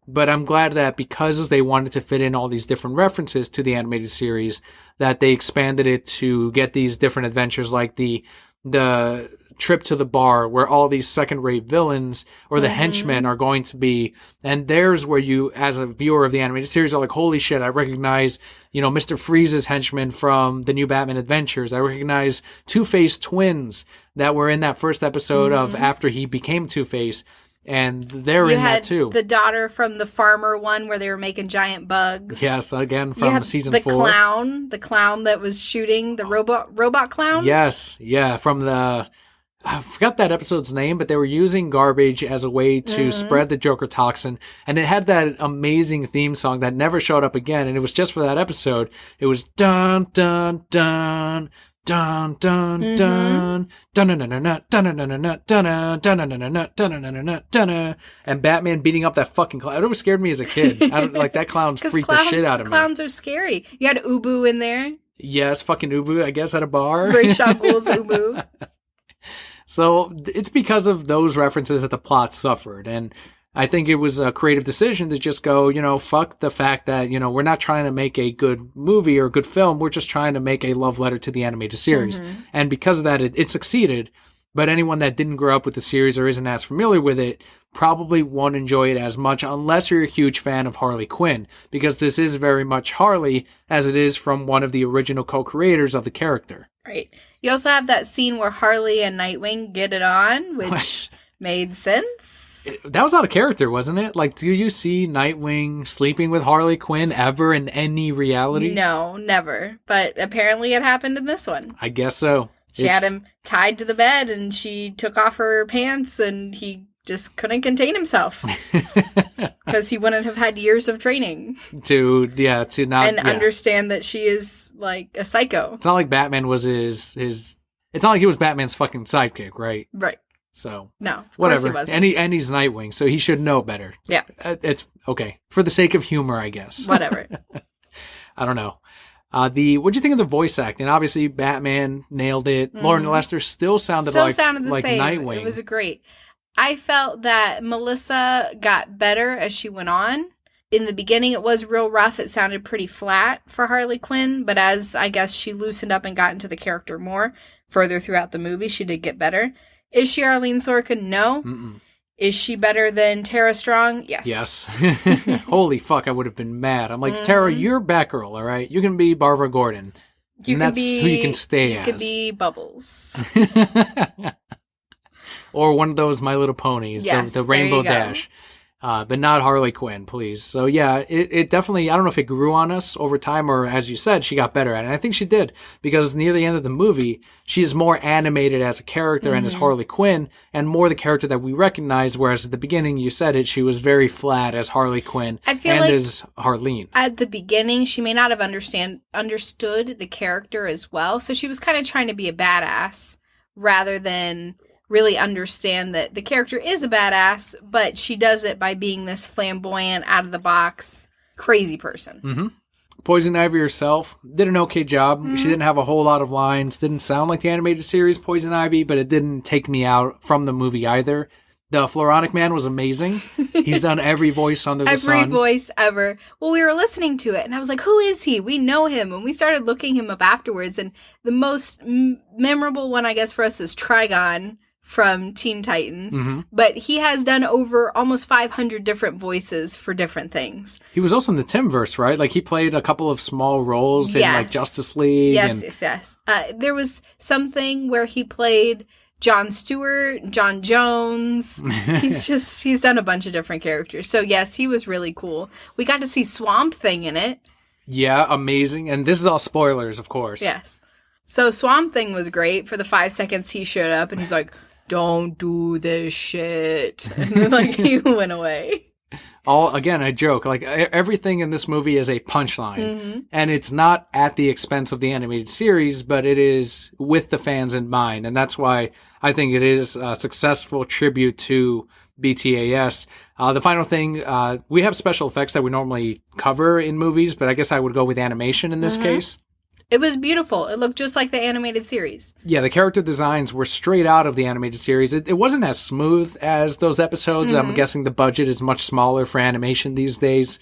But I'm glad that because they wanted to fit in all these different references to the animated series, that they expanded it to get these different adventures, like the trip to the bar where all these second-rate villains or the henchmen are going to be. And there's where you, as a viewer of the animated series, are like, holy shit, I recognize, you know, Mr. Freeze's henchmen from the new Batman Adventures. I recognize Two-Face twins that were in that first episode of after he became Two-Face. And they're in that too. The daughter from the farmer one where they were making giant bugs. Yes, again from season 4. The clown that was shooting the robot clown. Yes, yeah, from the I forgot that episode's name, but they were using garbage as a way to spread the Joker toxin, and it had that amazing theme song that never showed up again, and it was just for that episode. It was dun dun dun. Dun dun dun dun dun dun dun dun dun dun dun, and Batman beating up that fucking clown. It always scared me as a kid. I don't like that clown freaked the shit out of me. Clowns are scary. You had Ubu in there. Yes, fucking Ubu, I guess, at a bar. Ra's al Ghul's Ubu. So it's because of those references that the plot suffered, and I think it was a creative decision to just go, you know, fuck the fact that, you know, we're not trying to make a good movie or a good film. We're just trying to make a love letter to the animated series. And because of that, it succeeded. But anyone that didn't grow up with the series or isn't as familiar with it probably won't enjoy it as much unless you're a huge fan of Harley Quinn, because this is very much Harley as it is from one of the original co-creators of the character. Right. You also have that scene where Harley and Nightwing get it on, which made sense. That was out of character, wasn't it? Like, do you see Nightwing sleeping with Harley Quinn ever in any reality? No, never. But apparently it happened in this one. I guess so. She had him tied to the bed, and she took off her pants, and he just couldn't contain himself. Because he wouldn't have had years of training. To not... And understand that she is, like, a psycho. It's not like Batman was his... It's not like he was Batman's fucking sidekick, right? Right. So no, of whatever. Course he wasn't. And he's Nightwing, so he should know better. Yeah, it's okay for the sake of humor, I guess. Whatever. I don't know. What'd you think of the voice acting? Obviously, Batman nailed it. Lauren Lester still sounded like same. Nightwing. It was great. I felt that Melissa got better as she went on. in the beginning it was real rough. It sounded pretty flat for Harley Quinn, but as I guess she loosened up and got into the character more further throughout the movie, she did get better. Is she Arlene Sorkin? No. Mm-mm. Is she better than Tara Strong? Yes. Yes. Holy fuck, I would have been mad. I'm like, Tara, you're Batgirl, all right? You can be Barbara Gordon. And that's who you can stay as. You could be Bubbles. Or one of those My Little Ponies, yes, the Rainbow Dash. But not Harley Quinn, please. So yeah, it definitely, I don't know if it grew on us over time or, as you said, she got better at it. And I think she did, because near the end of the movie, she's more animated as a character and as Harley Quinn, and more the character that we recognize, whereas at the beginning, you said it, she was very flat as Harley Quinn I feel and like as Harleen. At the beginning, she may not have understood the character as well, so she was kind of trying to be a badass rather than really understand that the character is a badass, but she does it by being this flamboyant, out-of-the-box, crazy person. Mm-hmm. Poison Ivy herself did an okay job. She didn't have a whole lot of lines. Didn't sound like the animated series Poison Ivy, but it didn't take me out from the movie either. The Floronic Man was amazing. He's done every voice under the sun. Every voice ever. Well, we were listening to it, and I was like, who is he? We know him. And we started looking him up afterwards, and the most memorable one, I guess, for us is Trigon from Teen Titans, but he has done over almost 500 different voices for different things. He was also in the Timverse, right? Like, he played a couple of small roles in, like, Justice League. Yes. There was something where he played Jon Stewart, John Jones. He's done a bunch of different characters. So, yes, he was really cool. We got to see Swamp Thing in it. Yeah, amazing. And this is all spoilers, of course. Yes. So, Swamp Thing was great for the 5 seconds he showed up, and he's like, don't do this shit. And then, like, he went away. Again, I joke, like, everything in this movie is a punchline. And it's not at the expense of the animated series, but it is with the fans in mind. And that's why I think it is a successful tribute to BTAS. The final thing, we have special effects that we normally cover in movies, but I guess I would go with animation in this case. It was beautiful. It looked just like the animated series. Yeah, the character designs were straight out of the animated series. It wasn't as smooth as those episodes. I'm guessing the budget is much smaller for animation these days.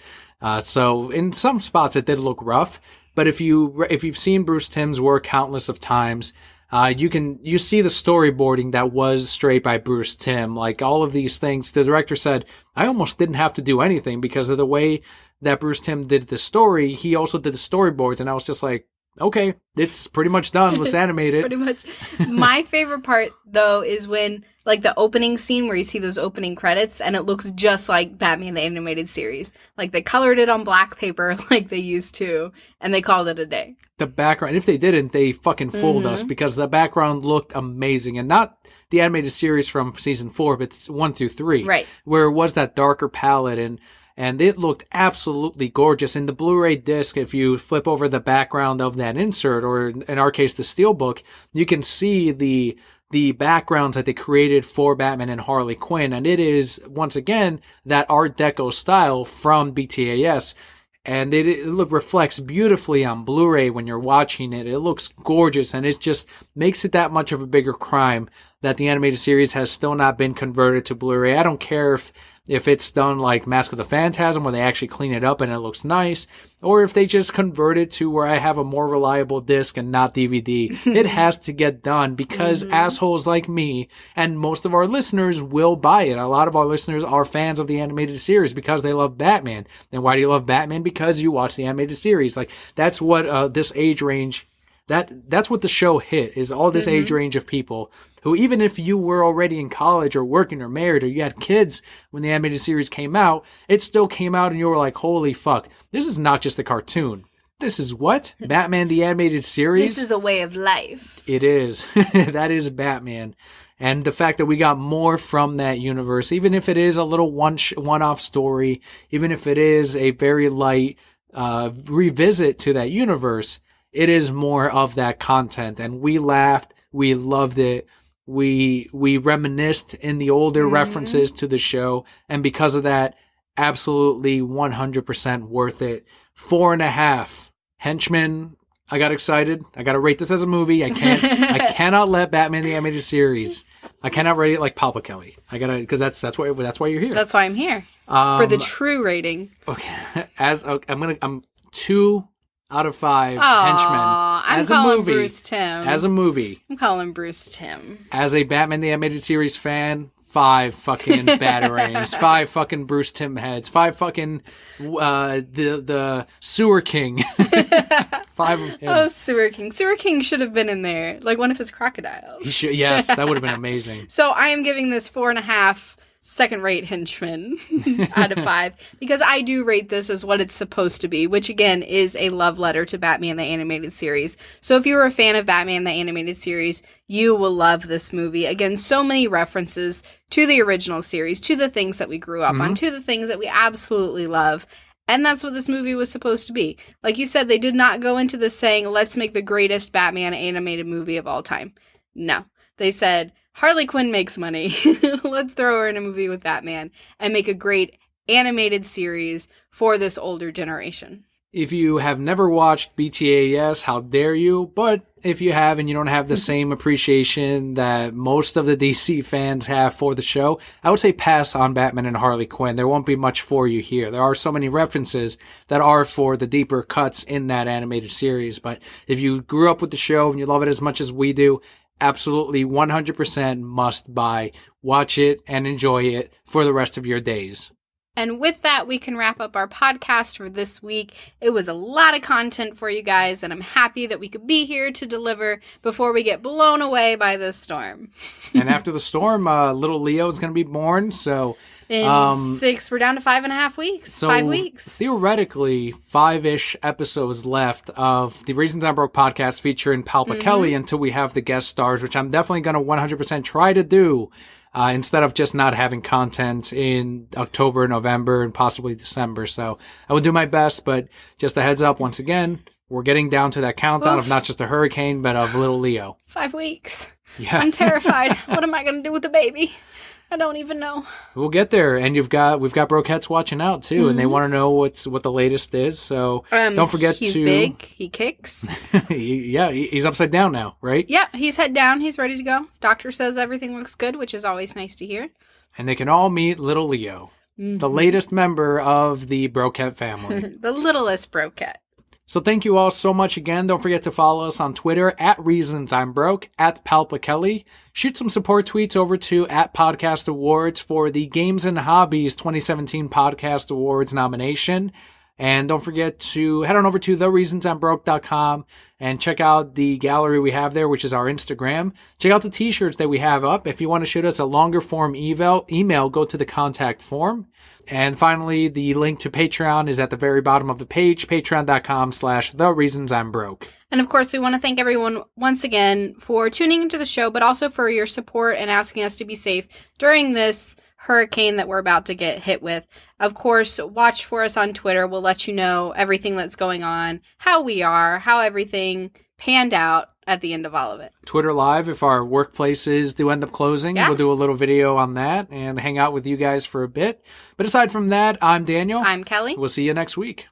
So in some spots it did look rough. But if you've seen Bruce Timm's work countless of times, you see the storyboarding that was straight by Bruce Timm. Like, all of these things, the director said, I almost didn't have to do anything because of the way that Bruce Timm did the story. He also did the storyboards, and I was just like, okay, it's pretty much done. Let's animate it. Pretty much. My favorite part, though, is when, like, the opening scene where you see those opening credits and it looks just like Batman the Animated Series. Like, they colored it on black paper like they used to, and they called it a day. The background, if they didn't, they fucking fooled us, because the background looked amazing. And not the animated series from season 4, but 1 through 3. Right. Where it was that darker palette, and it looked absolutely gorgeous. In the Blu-ray disc, if you flip over the background of that insert, or in our case, the Steelbook, you can see the backgrounds that they created for Batman and Harley Quinn. And it is, once again, that Art Deco style from BTAS. And it reflects beautifully on Blu-ray when you're watching it. It looks gorgeous, and it just makes it that much of a bigger crime that the animated series has still not been converted to Blu-ray. I don't care if it's done like Mask of the Phantasm, where they actually clean it up and it looks nice, or if they just convert it to where I have a more reliable disc and not DVD. It has to get done, because assholes like me and most of our listeners will buy it. A lot of our listeners are fans of the animated series because they love Batman. And why do you love Batman? Because you watch the animated series. Like, that's what this age range, that's what the show hit, is all this age range of people who, even if you were already in college or working or married or you had kids when the animated series came out, it still came out and you were like, holy fuck, this is not just a cartoon. This is what? Batman the Animated Series? This is a way of life. It is. That is Batman. And the fact that we got more from that universe, even if it is a little one-off story, even if it is a very light revisit to that universe, it is more of that content. And we laughed. We loved it. We reminisced in the older references to the show. And because of that, absolutely 100% worth it. 4.5. Henchman, I got excited. I got to rate this as a movie. I cannot let Batman the Animated Series. I cannot rate it like Papa Kelly. I gotta, because that's why you're here. That's why I'm here. For the true rating. Okay, I'm 2 out of 5 henchmen. I'm As a calling movie, Bruce Timm. As a movie. I'm calling Bruce Timm. As a Batman the Animated Series fan, 5 fucking batarangs, 5 fucking Bruce Timm heads, 5 fucking the Sewer King. 5 of him. Oh, Sewer King. Sewer King should have been in there, like one of his crocodiles. Yes, that would have been amazing. So I am giving this 4.5 second-rate henchmen out of 5 because I do rate this as what it's supposed to be, which again is a love letter to Batman the Animated Series. So if you're a fan of Batman the Animated Series, you will love this movie. Again, so many references to the original series, to the things that we grew up on, to the things that we absolutely love. And that's what this movie was supposed to be. Like you said, they did not go into this saying, let's make the greatest Batman animated movie of all time. No. They said, Harley Quinn makes money. Let's throw her in a movie with Batman and make a great animated series for this older generation. If you have never watched BTAS, how dare you? But if you have and you don't have the same appreciation that most of the DC fans have for the show, I would say pass on Batman and Harley Quinn. There won't be much for you here. There are so many references that are for the deeper cuts in that animated series. But if you grew up with the show and you love it as much as we do, absolutely 100% must buy. Watch it and enjoy it for the rest of your days. And with that, we can wrap up our podcast for this week. It was a lot of content for you guys, and I'm happy that we could be here to deliver before we get blown away by this storm. And after the storm, little Leo is going to be born, so... In 6, we're down to 5.5 weeks. So 5 weeks. Theoretically, 5-ish episodes left of the Reasons I Broke podcast featuring Kelli until we have the guest stars, which I'm definitely going to 100% try to do. Instead of just not having content in October, November, and possibly December. So I will do my best, but just a heads up, once again, we're getting down to that countdown of not just a hurricane, but of little Leo. 5 weeks. Yeah. I'm terrified. What am I going to do with the baby? I don't even know. We'll get there, and we've got Brokettes watching out too, and they want to know what the latest is. So don't forget he's to. He's big. He kicks. He's upside down now, right? Yeah, he's head down. He's ready to go. Doctor says everything looks good, which is always nice to hear. And they can all meet little Leo, the latest member of the Brokette family, the littlest Brokette. So thank you all so much again. Don't forget to follow us on Twitter at Reasons I'm Broke, at Kelli. Shoot some support tweets over to at Podcast Awards for the Games and Hobbies 2017 Podcast Awards nomination. And don't forget to head on over to thereasonsimbroke.com and check out the gallery we have there, which is our Instagram. Check out the t-shirts that we have up. If you want to shoot us a longer form email, go to the contact form. And finally, the link to Patreon is at the very bottom of the page, patreon.com/thereasonsimbroke. And of course, we want to thank everyone once again for tuning into the show, but also for your support and asking us to be safe during this hurricane that we're about to get hit with. Of course, watch for us on Twitter. We'll let you know everything that's going on, how we are, how everything panned out at the end of all of it. Twitter Live, if our workplaces do end up closing, we'll do a little video on that and hang out with you guys for a bit. But aside from that, I'm Daniel. I'm Kelli. We'll see you next week.